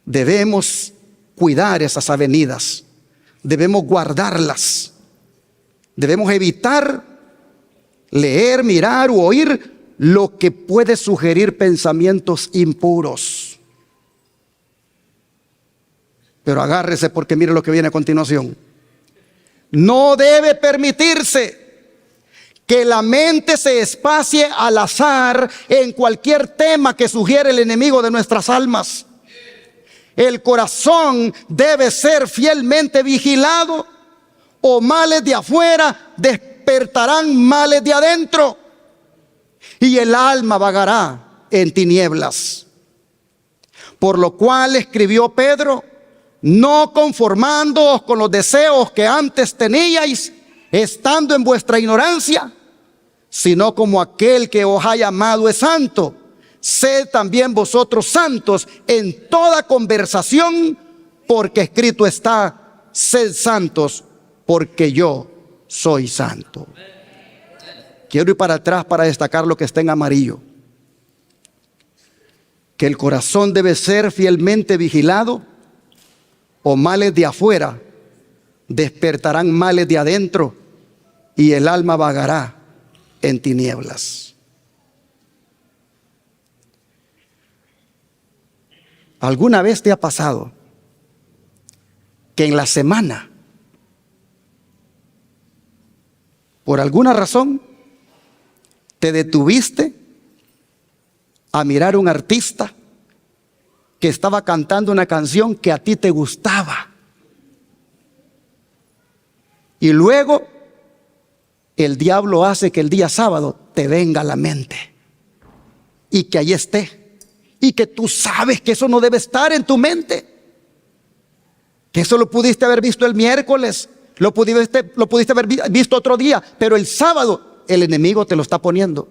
Debemos cuidar esas avenidas, debemos guardarlas, debemos evitar leer, mirar u oír lo que puede sugerir pensamientos impuros. Pero agárrese, porque mire lo que viene a continuación. No debe permitirse que la mente se espacie al azar en cualquier tema que sugiere el enemigo de nuestras almas. El corazón debe ser fielmente vigilado, o males de afuera despertarán males de adentro, y el alma vagará en tinieblas. Por lo cual escribió Pedro: no conformándoos con los deseos que antes teníais, estando en vuestra ignorancia, sino como aquel que os ha llamado es santo, sed también vosotros santos en toda conversación, porque escrito está: sed santos, porque yo soy santo. Quiero ir para atrás para destacar lo que está en amarillo: que el corazón debe ser fielmente vigilado, o males de afuera despertarán males de adentro, y el alma vagará en tinieblas. ¿Alguna vez te ha pasado que en la semana, por alguna razón, te detuviste a mirar un artista que estaba cantando una canción que a ti te gustaba, Y luego el diablo hace que el día sábado te venga a la mente y que ahí esté, y que tú sabes que eso no debe estar en tu mente, que eso lo pudiste haber visto el miércoles, lo pudiste haber visto otro día, pero el sábado el enemigo te lo está poniendo.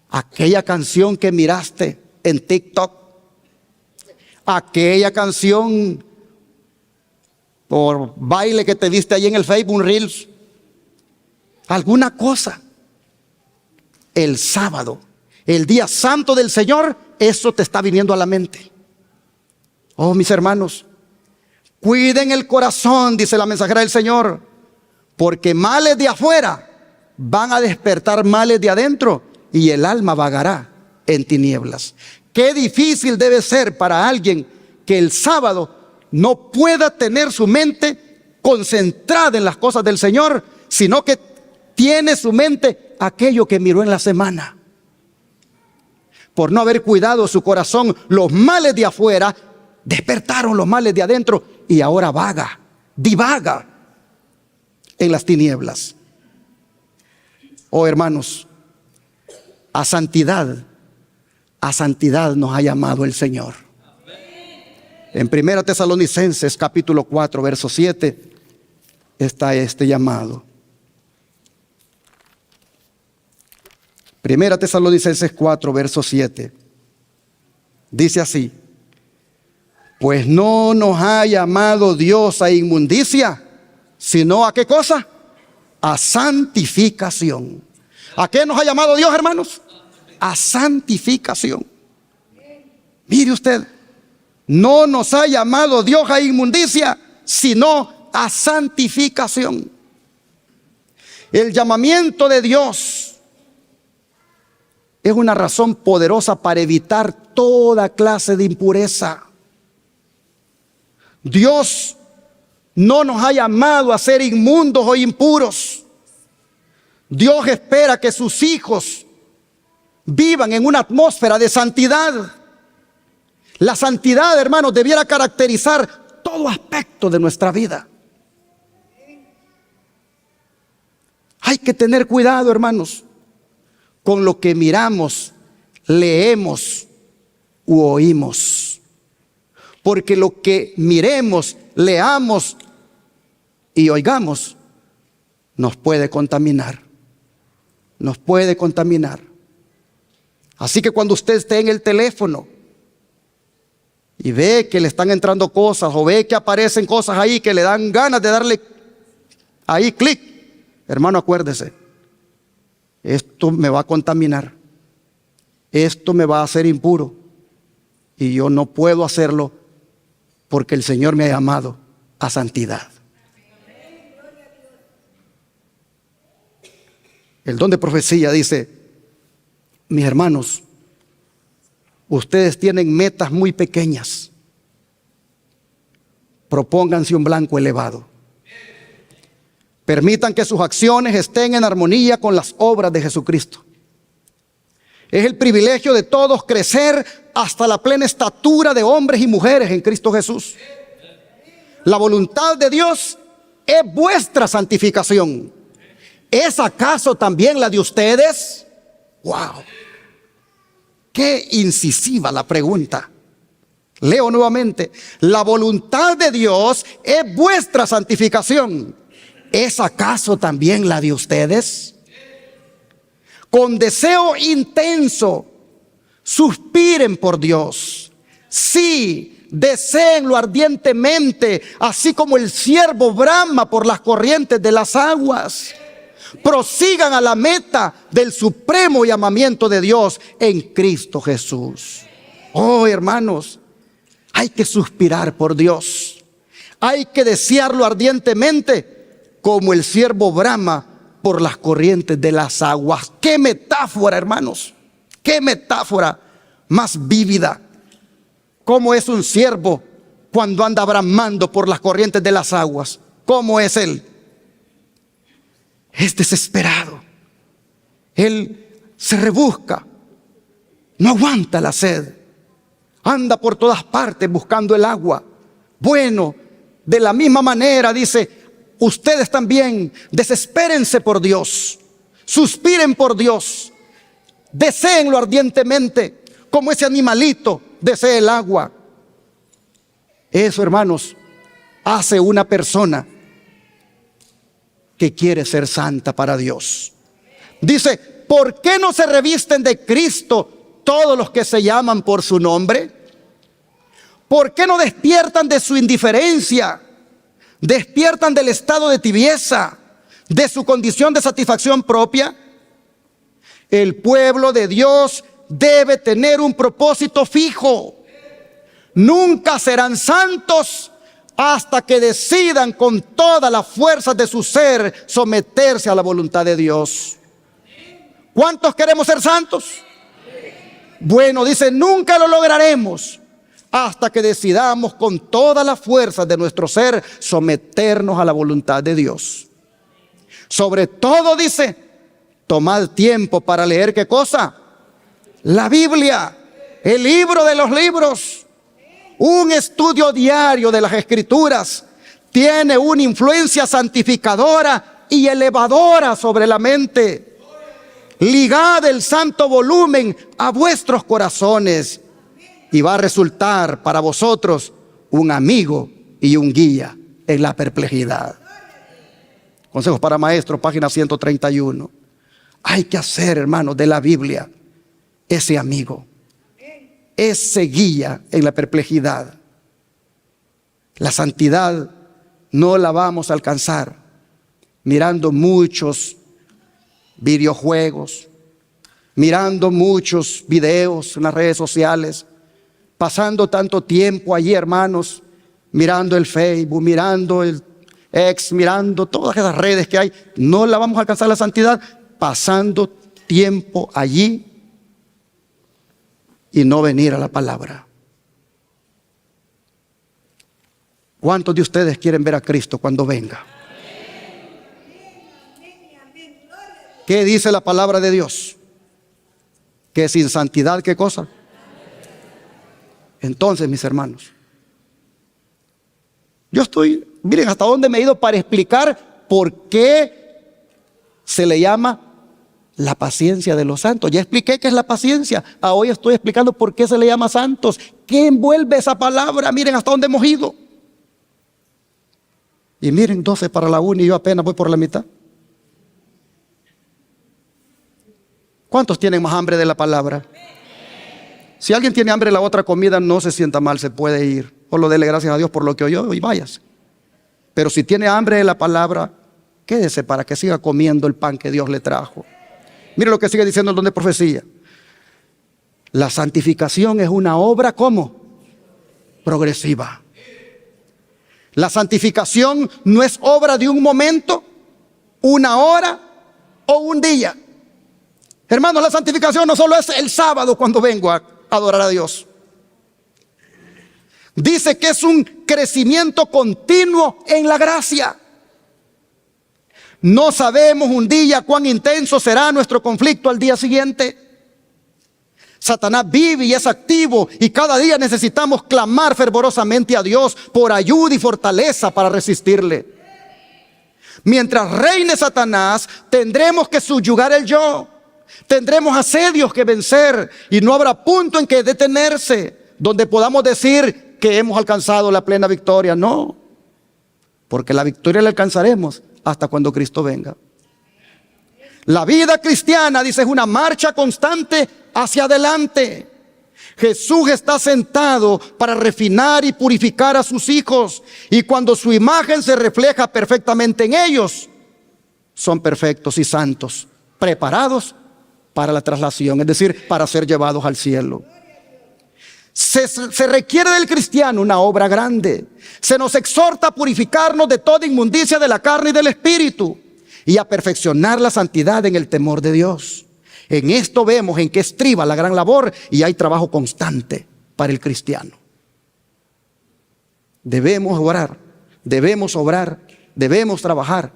Aquella canción que miraste en TikTok, aquella canción por baile que te viste ahí en el Facebook Reels, alguna cosa. El sábado, el día santo del Señor, eso te está viniendo a la mente. Oh, mis hermanos, cuiden el corazón, dice la mensajera del Señor, porque males de afuera van a despertar males de adentro y el alma vagará en tinieblas. Qué difícil debe ser para alguien que el sábado no pueda tener su mente concentrada en las cosas del Señor, sino que tiene su mente aquello que miró en la semana. Por no haber cuidado su corazón, los males de afuera despertaron los males de adentro y ahora divaga en las tinieblas. Oh, hermanos, a santidad nos ha llamado el Señor. En 1 Tesalonicenses capítulo 4 verso 7 está este llamado. 1 Tesalonicenses 4 verso 7 dice así: pues no nos ha llamado Dios a inmundicia, sino ¿a qué cosa? A santificación. ¿A qué nos ha llamado Dios, hermanos? A santificación. Mire usted, no nos ha llamado Dios a inmundicia, sino a santificación. El llamamiento de Dios es una razón poderosa para evitar toda clase de impureza. Dios no nos ha llamado a ser inmundos o impuros. Dios espera que sus hijos vivan en una atmósfera de santidad. La santidad, hermanos, debiera caracterizar todo aspecto de nuestra vida. Hay que tener cuidado, hermanos, con lo que miramos, leemos u oímos. Porque lo que miremos, leamos y oigamos nos puede contaminar. Nos puede contaminar. Así que cuando usted esté en el teléfono y ve que le están entrando cosas o ve que aparecen cosas ahí que le dan ganas de darle ahí clic, hermano, acuérdese, esto me va a contaminar, esto me va a hacer impuro y yo no puedo hacerlo porque el Señor me ha llamado a santidad. El don de profecía dice: mis hermanos, ustedes tienen metas muy pequeñas. Propónganse un blanco elevado. Permitan que sus acciones estén en armonía con las obras de Jesucristo. Es el privilegio de todos crecer hasta la plena estatura de hombres y mujeres en Cristo Jesús. La voluntad de Dios es vuestra santificación. ¿Es acaso también la de ustedes? ¡Wow! Qué incisiva la pregunta. Leo nuevamente: la voluntad de Dios es vuestra santificación. ¿Es acaso también la de ustedes? Con deseo intenso, suspiren por Dios. Sí, deséenlo ardientemente, así como el ciervo brama por las corrientes de las aguas. Prosigan a la meta del supremo llamamiento de Dios en Cristo Jesús. Oh, hermanos, hay que suspirar por Dios. Hay que desearlo ardientemente, como el ciervo brama por las corrientes de las aguas. ¡Qué metáfora, hermanos! ¡Qué metáfora más vívida! ¿Cómo es un ciervo cuando anda bramando por las corrientes de las aguas? ¿Cómo es él? Es desesperado. Él se rebusca, no aguanta la sed, anda por todas partes buscando el agua. Bueno, de la misma manera dice: ustedes también desespérense por Dios, suspiren por Dios, deséenlo ardientemente, como ese animalito desea el agua. Eso, hermanos, hace una persona que quiere ser santa para Dios. Dice, ¿por qué no se revisten de Cristo todos los que se llaman por su nombre? ¿Por qué no despiertan de su indiferencia? ¿Despiertan del estado de tibieza, de su condición de satisfacción propia? El pueblo de Dios debe tener un propósito fijo. Nunca serán santos hasta que decidan con todas las fuerzas de su ser someterse a la voluntad de Dios. ¿Cuántos queremos ser santos? Bueno, dice, nunca lo lograremos hasta que decidamos con todas las fuerzas de nuestro ser someternos a la voluntad de Dios. Sobre todo, dice, tomad tiempo para leer, ¿qué cosa? La Biblia, el libro de los libros. Un estudio diario de las Escrituras tiene una influencia santificadora y elevadora sobre la mente. Ligad el santo volumen a vuestros corazones y va a resultar para vosotros un amigo y un guía en la perplejidad. Consejos para Maestros, página 131. Hay que hacer, hermanos, de la Biblia ese amigo, ese guía en la perplejidad. La santidad no la vamos a alcanzar mirando muchos videojuegos, mirando muchos videos en las redes sociales, pasando tanto tiempo allí, hermanos, mirando el Facebook, mirando el X, mirando todas esas redes que hay. No la vamos a alcanzar la santidad pasando tiempo allí y no venir a la palabra. ¿Cuántos de ustedes quieren ver a Cristo cuando venga? ¿Qué dice la palabra de Dios? Que sin santidad, ¿qué cosa? Entonces, mis hermanos, miren hasta dónde me he ido para explicar por qué se le llama la paciencia de los santos. Ya expliqué qué es la paciencia. Hoy estoy explicando por qué se le llama santos. ¿Qué envuelve esa palabra? Miren hasta dónde hemos ido. Y miren, 12 para la 1 y yo apenas voy por la mitad. ¿Cuántos tienen más hambre de la palabra? Si alguien tiene hambre de la otra comida, no se sienta mal, se puede ir. O lo dele gracias a Dios por lo que oyó y váyase. Pero si tiene hambre de la palabra, quédese para que siga comiendo el pan que Dios le trajo. Mire lo que sigue diciendo el don de profecía. La santificación es una obra, ¿cómo? Progresiva. La santificación no es obra de un momento, una hora o un día. Hermanos, la santificación no solo es el sábado cuando vengo a adorar a Dios. Dice que es un crecimiento continuo en la gracia. No sabemos un día cuán intenso será nuestro conflicto al día siguiente. Satanás vive y es activo y cada día necesitamos clamar fervorosamente a Dios por ayuda y fortaleza para resistirle. Mientras reine Satanás, tendremos que subyugar el yo. Tendremos asedios que vencer y no habrá punto en que detenerse donde podamos decir que hemos alcanzado la plena victoria. No, porque la victoria la alcanzaremos hasta cuando Cristo venga. La vida cristiana, dice, es una marcha constante hacia adelante. Jesús está sentado para refinar y purificar a sus hijos, y cuando su imagen se refleja perfectamente en ellos, son perfectos y santos, preparados para la traslación, es decir, para ser llevados al cielo. Se requiere del cristiano una obra grande. Se nos exhorta a purificarnos de toda inmundicia de la carne y del espíritu y a perfeccionar la santidad en el temor de Dios. En esto vemos en qué estriba la gran labor y hay trabajo constante para el cristiano. Debemos orar, debemos obrar, debemos trabajar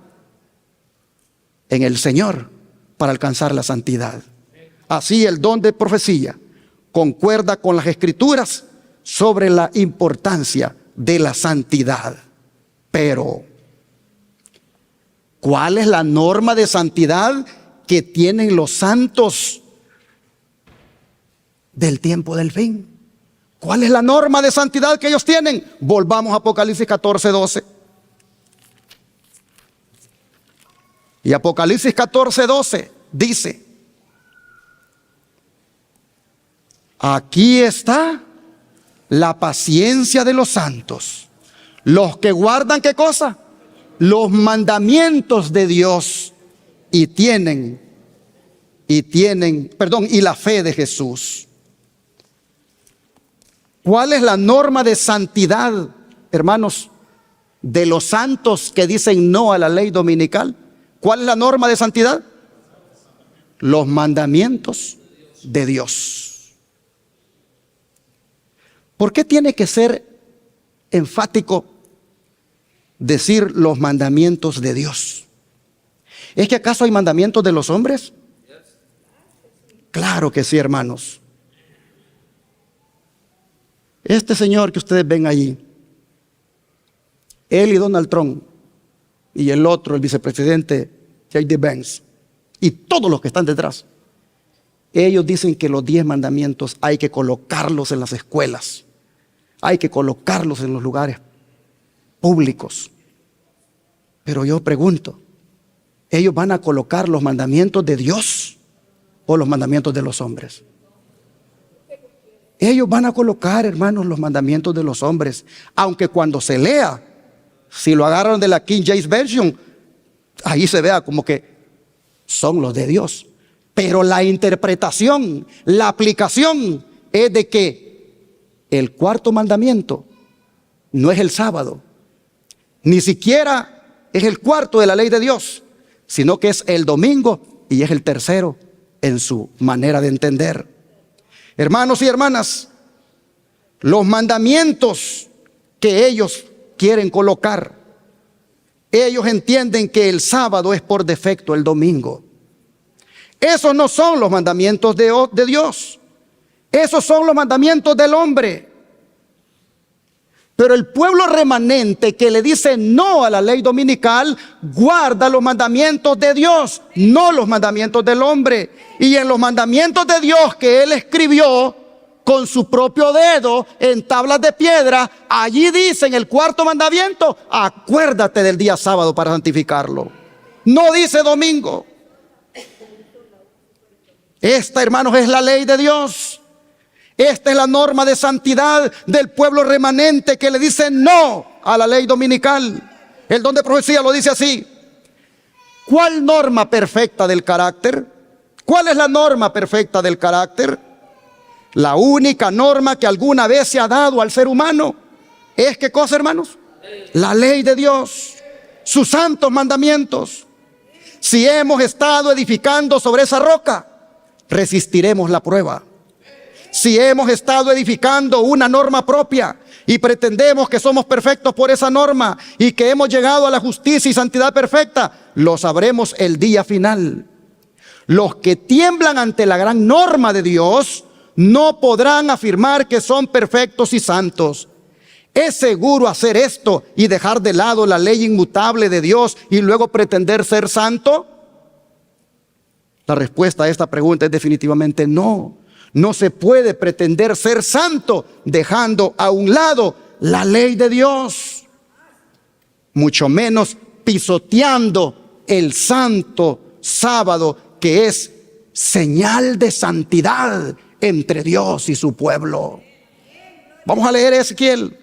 en el Señor para alcanzar la santidad. Así el don de profecía concuerda con las Escrituras sobre la importancia de la santidad. Pero ¿Cuál es la norma de santidad que tienen los santos del tiempo del fin? ¿Cuál es la norma de santidad que ellos tienen? Volvamos a Apocalipsis 14:12. Y Apocalipsis 14:12 dice: aquí está la paciencia de los santos, los que guardan, ¿qué cosa? Los mandamientos de Dios y la fe de Jesús. ¿Cuál es la norma de santidad, hermanos, de los santos que dicen no a la ley dominical? ¿Cuál es la norma de santidad? Los mandamientos de Dios. ¿Por qué tiene que ser enfático decir los mandamientos de Dios? ¿Es que acaso hay mandamientos de los hombres? Claro que sí, hermanos. Este señor que ustedes ven allí, él y Donald Trump, y el otro, el vicepresidente J.D. Vance, y todos los que están detrás, ellos dicen que los 10 mandamientos hay que colocarlos en las escuelas, hay que colocarlos en los lugares públicos. Pero yo pregunto, ¿ellos van a colocar los mandamientos de Dios o los mandamientos de los hombres? Ellos van a colocar, hermanos, los mandamientos de los hombres, aunque cuando se lea, si lo agarran de la King James Version, ahí se vea como que son los de Dios. Pero la interpretación, la aplicación es de que el cuarto mandamiento no es el sábado, ni siquiera es el cuarto de la ley de Dios, sino que es el domingo y es el tercero en su manera de entender. Hermanos y hermanas, los mandamientos que ellos quieren colocar, ellos entienden que el sábado es por defecto el domingo. Esos no son los mandamientos de Dios. Esos son los mandamientos del hombre. Pero el pueblo remanente que le dice no a la ley dominical, guarda los mandamientos de Dios, no los mandamientos del hombre. Y en los mandamientos de Dios que él escribió con su propio dedo en tablas de piedra, allí dice en el cuarto mandamiento: acuérdate del día sábado para santificarlo. No dice domingo. Esta, hermanos, es la ley de Dios. Esta es la norma de santidad del pueblo remanente que le dice no a la ley dominical. El don de profecía lo dice así: ¿cuál norma perfecta del carácter? ¿Cuál es la norma perfecta del carácter? La única norma que alguna vez se ha dado al ser humano es, ¿qué cosa, hermanos? La ley de Dios, sus santos mandamientos. Si hemos estado edificando sobre esa roca, resistiremos la prueba. Si hemos estado edificando una norma propia y pretendemos que somos perfectos por esa norma y que hemos llegado a la justicia y santidad perfecta, lo sabremos el día final. Los que tiemblan ante la gran norma de Dios no podrán afirmar que son perfectos y santos. ¿Es seguro hacer esto y dejar de lado la ley inmutable de Dios y luego pretender ser santo? La respuesta a esta pregunta es definitivamente no. No se puede pretender ser santo dejando a un lado la ley de Dios, mucho menos pisoteando el santo sábado, que es señal de santidad entre Dios y su pueblo. Vamos a leer Ezequiel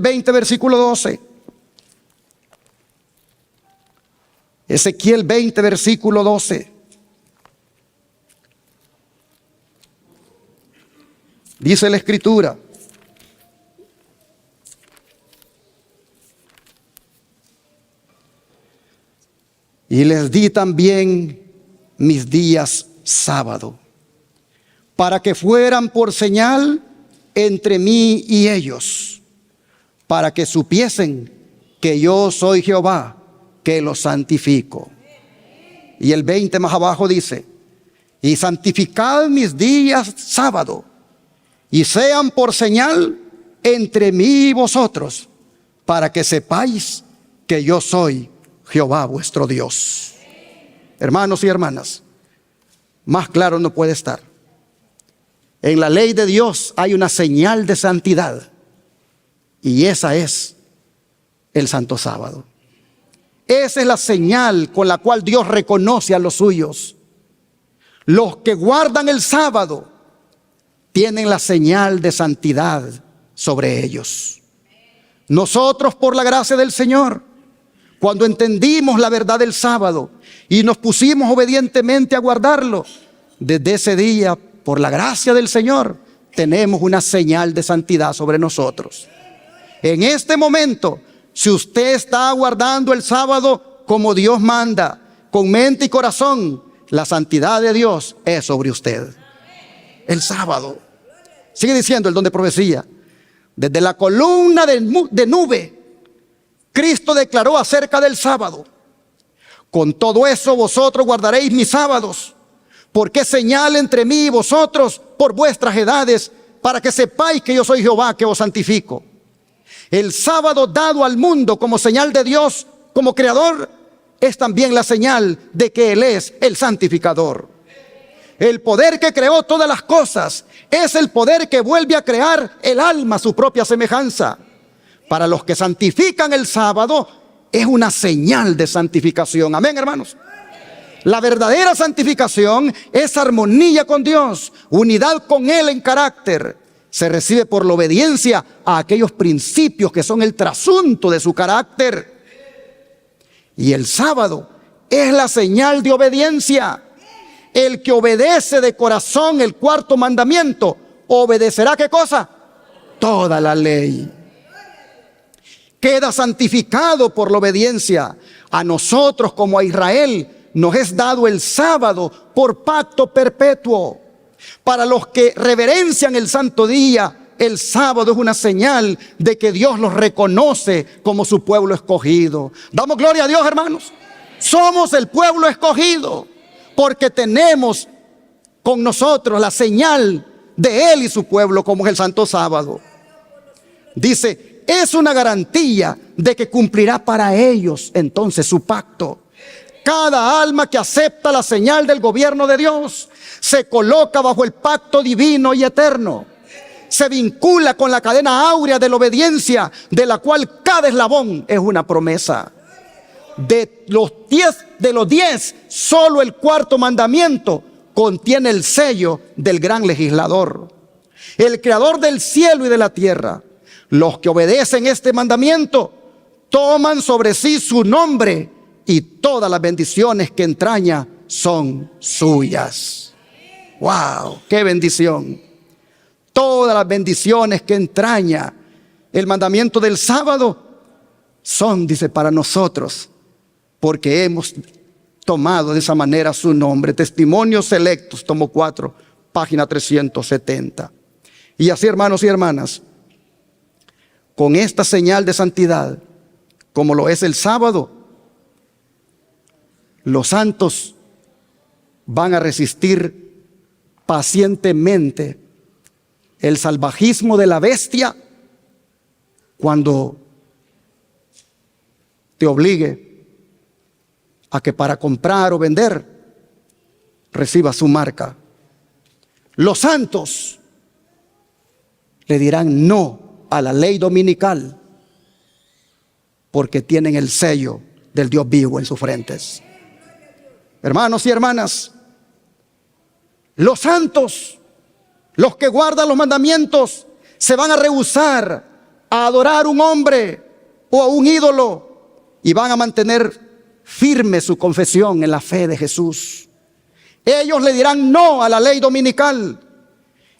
20, versículo 12. Ezequiel 20, versículo 12. Dice la Escritura: y les di también mis días sábado, para que fueran por señal entre mí y ellos, para que supiesen que yo soy Jehová, que los santifico. Y el 20 más abajo dice: y santificad mis días sábado, y sean por señal entre mí y vosotros, para que sepáis que yo soy Jehová vuestro Dios. Hermanos y hermanas, más claro no puede estar. En la ley de Dios hay una señal de santidad, y esa es el Santo Sábado. Esa es la señal con la cual Dios reconoce a los suyos. Los que guardan el sábado tienen la señal de santidad sobre ellos. Nosotros, por la gracia del Señor, cuando entendimos la verdad del sábado y nos pusimos obedientemente a guardarlo, desde ese día, por la gracia del Señor, tenemos una señal de santidad sobre nosotros. En este momento, si usted está guardando el sábado como Dios manda, con mente y corazón, la santidad de Dios es sobre usted. El sábado. Sigue diciendo el don de profecía. Desde la columna de nube, Cristo declaró acerca del sábado: con todo eso vosotros guardaréis mis sábados, porque es señal entre mí y vosotros por vuestras edades, para que sepáis que yo soy Jehová que os santifico. El sábado dado al mundo como señal de Dios, como creador, es también la señal de que Él es el santificador. El poder que creó todas las cosas es el poder que vuelve a crear el alma a su propia semejanza. Para los que santifican el sábado, es una señal de santificación. Amén, hermanos. La verdadera santificación es armonía con Dios, unidad con Él en carácter. Se recibe por la obediencia a aquellos principios que son el trasunto de su carácter. Y el sábado es la señal de obediencia. El que obedece de corazón el cuarto mandamiento, obedecerá ¿qué cosa? Toda la ley. Queda santificado por la obediencia. A nosotros como a Israel nos es dado el sábado por pacto perpetuo. Para los que reverencian el santo día, el sábado es una señal de que Dios los reconoce como su pueblo escogido. Damos gloria a Dios, hermanos. Somos el pueblo escogido porque tenemos con nosotros la señal de Él y su pueblo, como es el santo sábado. Dice, es una garantía de que cumplirá para ellos entonces su pacto. Cada alma que acepta la señal del gobierno de Dios se coloca bajo el pacto divino y eterno. Se vincula con la cadena áurea de la obediencia, de la cual cada eslabón es una promesa. De los 10, solo el cuarto mandamiento contiene el sello del gran legislador, el creador del cielo y de la tierra. Los que obedecen este mandamiento toman sobre sí su nombre, y todas las bendiciones que entraña son suyas. ¡Wow! ¡Qué bendición! Todas las bendiciones que entraña el mandamiento del sábado son, dice, para nosotros, porque hemos tomado de esa manera su nombre. Testimonios Selectos, tomo 4, página 370. Y así, hermanos y hermanas, con esta señal de santidad, como lo es el sábado, los santos van a resistir pacientemente el salvajismo de la bestia cuando te obligue a que para comprar o vender reciba su marca. Los santos le dirán no a la ley dominical porque tienen el sello del Dios vivo en sus frentes. Hermanos y hermanas, los santos, los que guardan los mandamientos, se van a rehusar a adorar a un hombre o a un ídolo y van a mantener firme su confesión en la fe de Jesús. Ellos le dirán no a la ley dominical.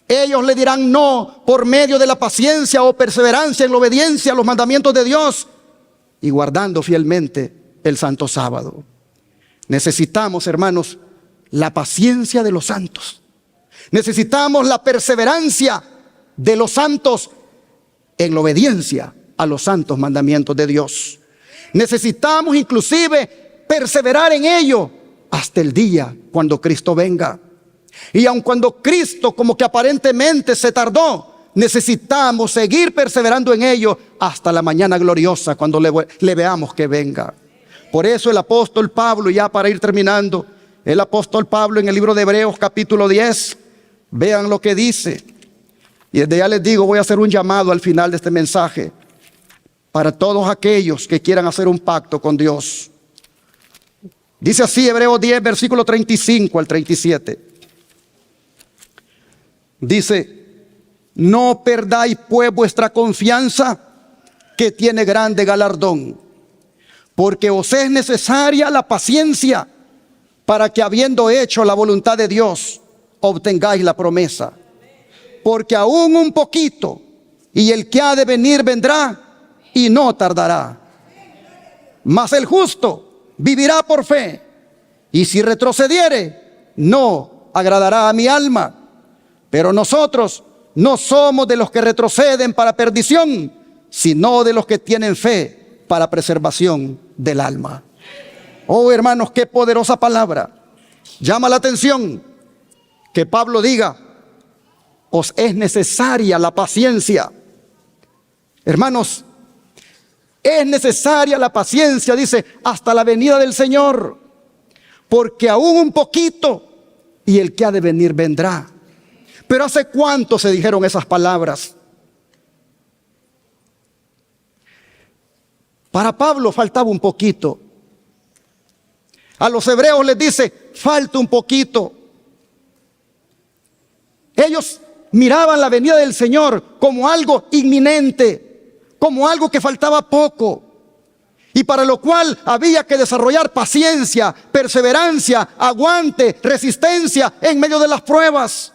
Ellos le dirán no por medio de la paciencia o perseverancia en la obediencia a los mandamientos de Dios y guardando fielmente el santo sábado. Necesitamos, hermanos, la paciencia de los santos. Necesitamos la perseverancia de los santos en la obediencia a los santos mandamientos de Dios. Necesitamos inclusive perseverar en ello hasta el día cuando Cristo venga. Y aun cuando Cristo como que aparentemente se tardó, necesitamos seguir perseverando en ello hasta la mañana gloriosa cuando le veamos que venga. Por eso el apóstol Pablo, ya para ir terminando, el apóstol Pablo en el libro de Hebreos capítulo 10, vean lo que dice. Y desde ya les digo, voy a hacer un llamado al final de este mensaje para todos aquellos que quieran hacer un pacto con Dios. Dice así Hebreos 10, versículo 35 al 37. Dice: no perdáis pues vuestra confianza, que tiene grande galardón, porque os es necesaria la paciencia, para que habiendo hecho la voluntad de Dios, obtengáis la promesa. Porque aún un poquito, y el que ha de venir vendrá, y no tardará. Mas el justo vivirá por fe, y si retrocediere, no agradará a mi alma. Pero nosotros no somos de los que retroceden para perdición, sino de los que tienen fe para preservación del alma. Oh, hermanos, qué poderosa palabra. Llama la atención que Pablo diga: os es necesaria la paciencia. Hermanos, es necesaria la paciencia, dice, hasta la venida del Señor. Porque aún un poquito, y el que ha de venir vendrá. Pero ¿hace cuánto se dijeron esas palabras? Para Pablo faltaba un poquito. A los hebreos les dice: falta un poquito. Ellos miraban la venida del Señor como algo inminente, como algo que faltaba poco, y para lo cual había que desarrollar paciencia, perseverancia, aguante, resistencia en medio de las pruebas.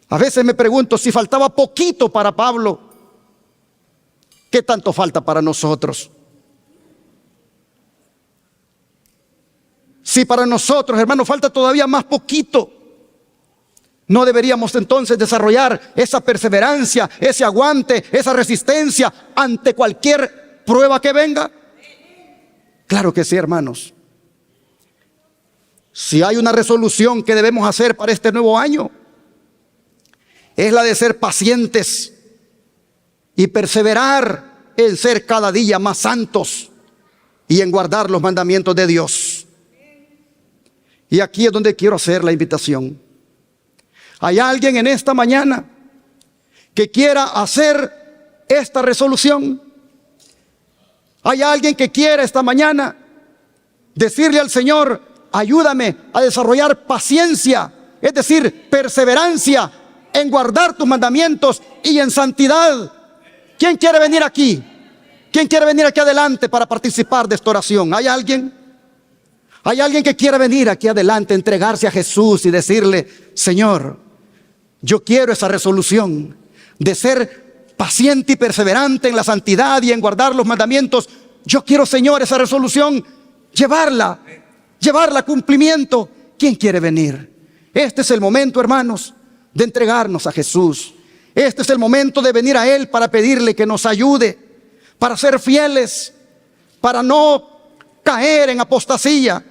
A veces me pregunto, si faltaba poquito para Pablo, ¿qué tanto falta para nosotros? Si para nosotros, hermanos, falta todavía más poquito, ¿no deberíamos entonces desarrollar esa perseverancia, ese aguante, esa resistencia ante cualquier prueba que venga? Claro que sí, hermanos. Si hay una resolución que debemos hacer para este nuevo año, es la de ser pacientes y perseverar en ser cada día más santos y en guardar los mandamientos de Dios. Y aquí es donde quiero hacer la invitación. ¿Hay alguien en esta mañana que quiera hacer esta resolución? ¿Hay alguien que quiera esta mañana decirle al Señor: ayúdame a desarrollar paciencia, es decir, perseverancia en guardar tus mandamientos y en santidad? ¿Quién quiere venir aquí? ¿Quién quiere venir aquí adelante para participar de esta oración? ¿Hay alguien? ¿Hay alguien que quiera venir aquí adelante, entregarse a Jesús y decirle: Señor, yo quiero esa resolución de ser paciente y perseverante en la santidad y en guardar los mandamientos? Yo quiero, Señor, esa resolución, llevarla a cumplimiento. ¿Quién quiere venir? Este es el momento, hermanos, de entregarnos a Jesús. Este es el momento de venir a Él para pedirle que nos ayude, para ser fieles, para no caer en apostasía.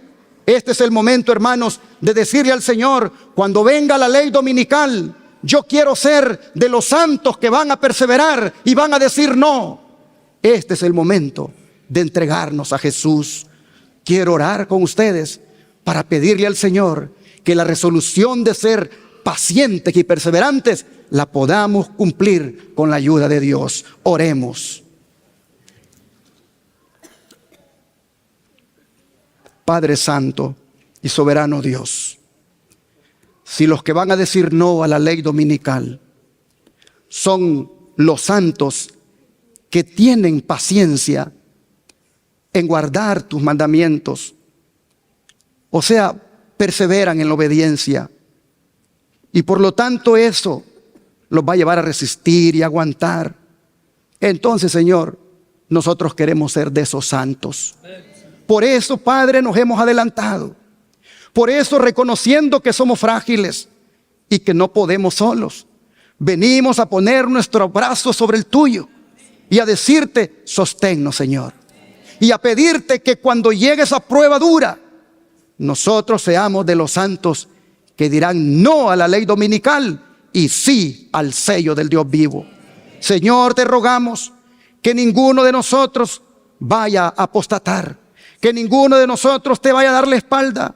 Este es el momento, hermanos, de decirle al Señor: cuando venga la ley dominical, yo quiero ser de los santos que van a perseverar y van a decir no. Este es el momento de entregarnos a Jesús. Quiero orar con ustedes para pedirle al Señor que la resolución de ser pacientes y perseverantes la podamos cumplir con la ayuda de Dios. Oremos. Padre Santo y soberano Dios, si los que van a decir no a la ley dominical son los santos que tienen paciencia en guardar tus mandamientos, o sea, perseveran en la obediencia, y por lo tanto eso los va a llevar a resistir y aguantar, entonces, Señor, nosotros queremos ser de esos santos. Por eso, Padre, nos hemos adelantado. Por eso, reconociendo que somos frágiles y que no podemos solos, venimos a poner nuestro brazo sobre el tuyo y a decirte: sosténnos, Señor. Y a pedirte que cuando llegue esa prueba dura, nosotros seamos de los santos que dirán no a la ley dominical y sí al sello del Dios vivo. Señor, te rogamos que ninguno de nosotros vaya a apostatar, que ninguno de nosotros te vaya a dar la espalda,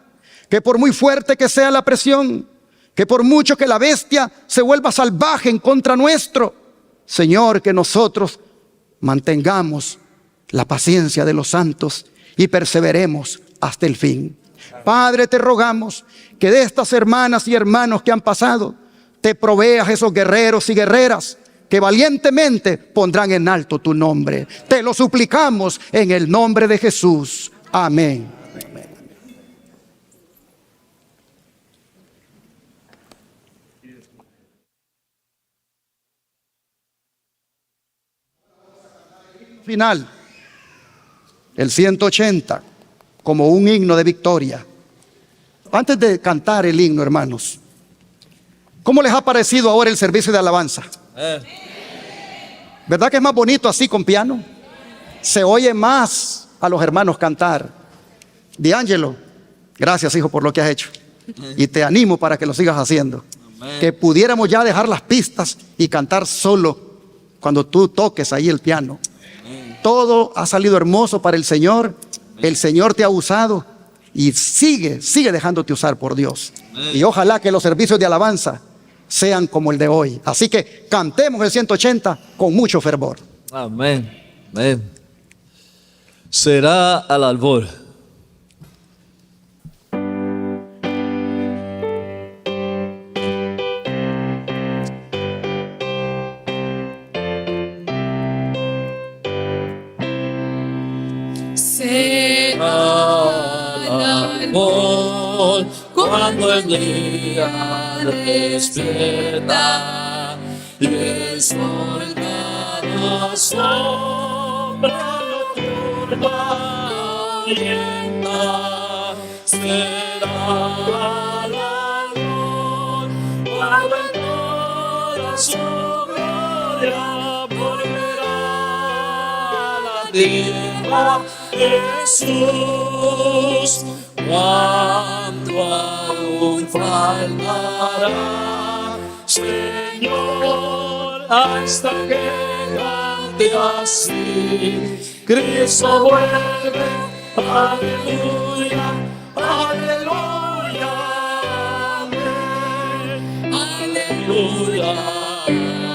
que por muy fuerte que sea la presión, que por mucho que la bestia se vuelva salvaje en contra nuestro, Señor, que nosotros mantengamos la paciencia de los santos y perseveremos hasta el fin. Padre, te rogamos que de estas hermanas y hermanos que han pasado, te proveas esos guerreros y guerreras que valientemente pondrán en alto tu nombre. Te lo suplicamos en el nombre de Jesús. Amén. Final, el 180, como un himno de victoria. Antes de cantar el himno, hermanos, ¿cómo les ha parecido ahora el servicio de alabanza? ¿Verdad que es más bonito así con piano? Se oye más a los hermanos cantar. D'Angelo, gracias, hijo, por lo que has hecho. Y te animo para que lo sigas haciendo. Que pudiéramos ya dejar las pistas y cantar solo cuando tú toques ahí el piano. Todo ha salido hermoso para el Señor. El Señor te ha usado y sigue dejándote usar por Dios. Y ojalá que los servicios de alabanza sean como el de hoy. Así que cantemos el 180 con mucho fervor. Amén. Amén. Será al albor. Cuando el día despierta y el sol cada sombra nocturna alienta, será la luz cuando en toda su gloria volverá la tierra Jesús. Cuando aún faltará, Señor, hasta que cante así, Cristo vuelve, aleluya, aleluya, amén, aleluya,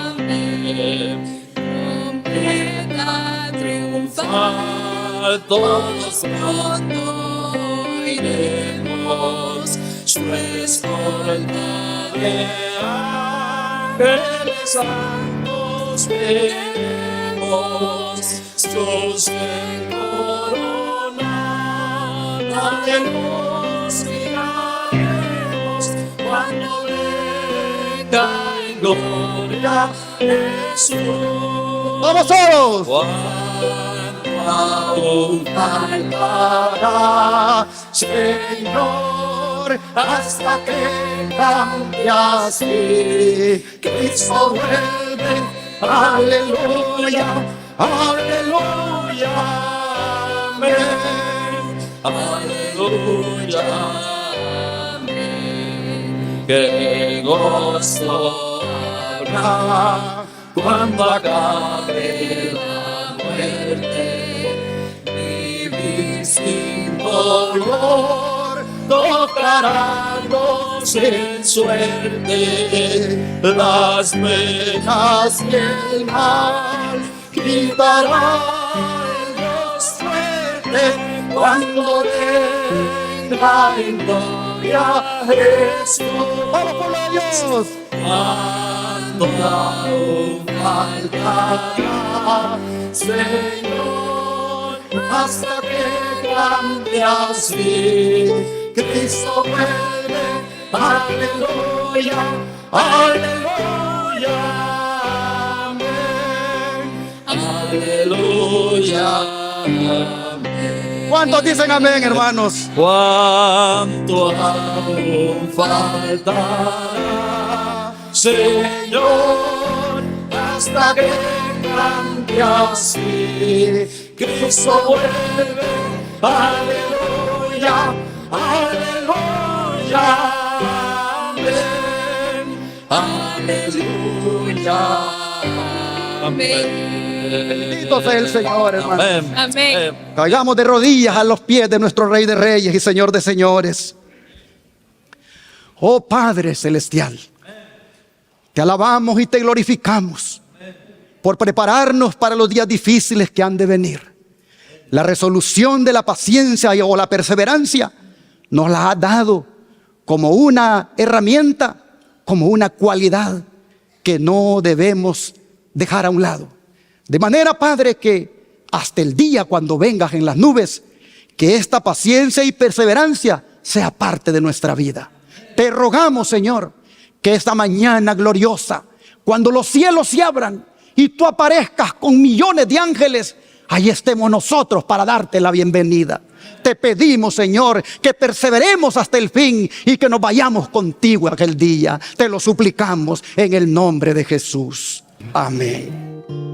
amén. Trompeta triunfal, todos pronto iremos, su escolta de ángeles santos veremos, sus coronados de luz miraremos, cuando venga en gloria Jesús. ¡Vamos todos! Aún faltará, Señor, hasta que cambie así, Cristo vuelve, aleluya, aleluya, amén, aleluya, amén. Qué gozo habrá cuando acabe la muerte, sin dolor, tocarnos en suerte, las penas y el mal, quitará el Dios fuerte, cuando venga en gloria Jesús. ¡Vamos por los Dios! Cuando aún faltará, Señor, hasta que cambie así, Cristo vuelve, aleluya, aleluya, amén, aleluya, amén. ¿Cuántos dicen amén, hermanos? Cuánto aún faltará, Señor, hasta que cambie así, Cristo vuelve, aleluya, aleluya, amén, aleluya, Bendito sea el Señor, hermano. Amén. Amén. Caigamos de rodillas a los pies de nuestro Rey de Reyes y Señor de Señores. Oh Padre Celestial, te alabamos y te glorificamos por prepararnos para los días difíciles que han de venir. La resolución de la paciencia o la perseverancia nos la has dado como una herramienta, como una cualidad que no debemos dejar a un lado. De manera, Padre, que hasta el día cuando vengas en las nubes, que esta paciencia y perseverancia sea parte de nuestra vida. Te rogamos, Señor, que esta mañana gloriosa, cuando los cielos se abran y tú aparezcas con millones de ángeles, ahí estemos nosotros para darte la bienvenida. Te pedimos, Señor, que perseveremos hasta el fin y que nos vayamos contigo aquel día. Te lo suplicamos en el nombre de Jesús. Amén.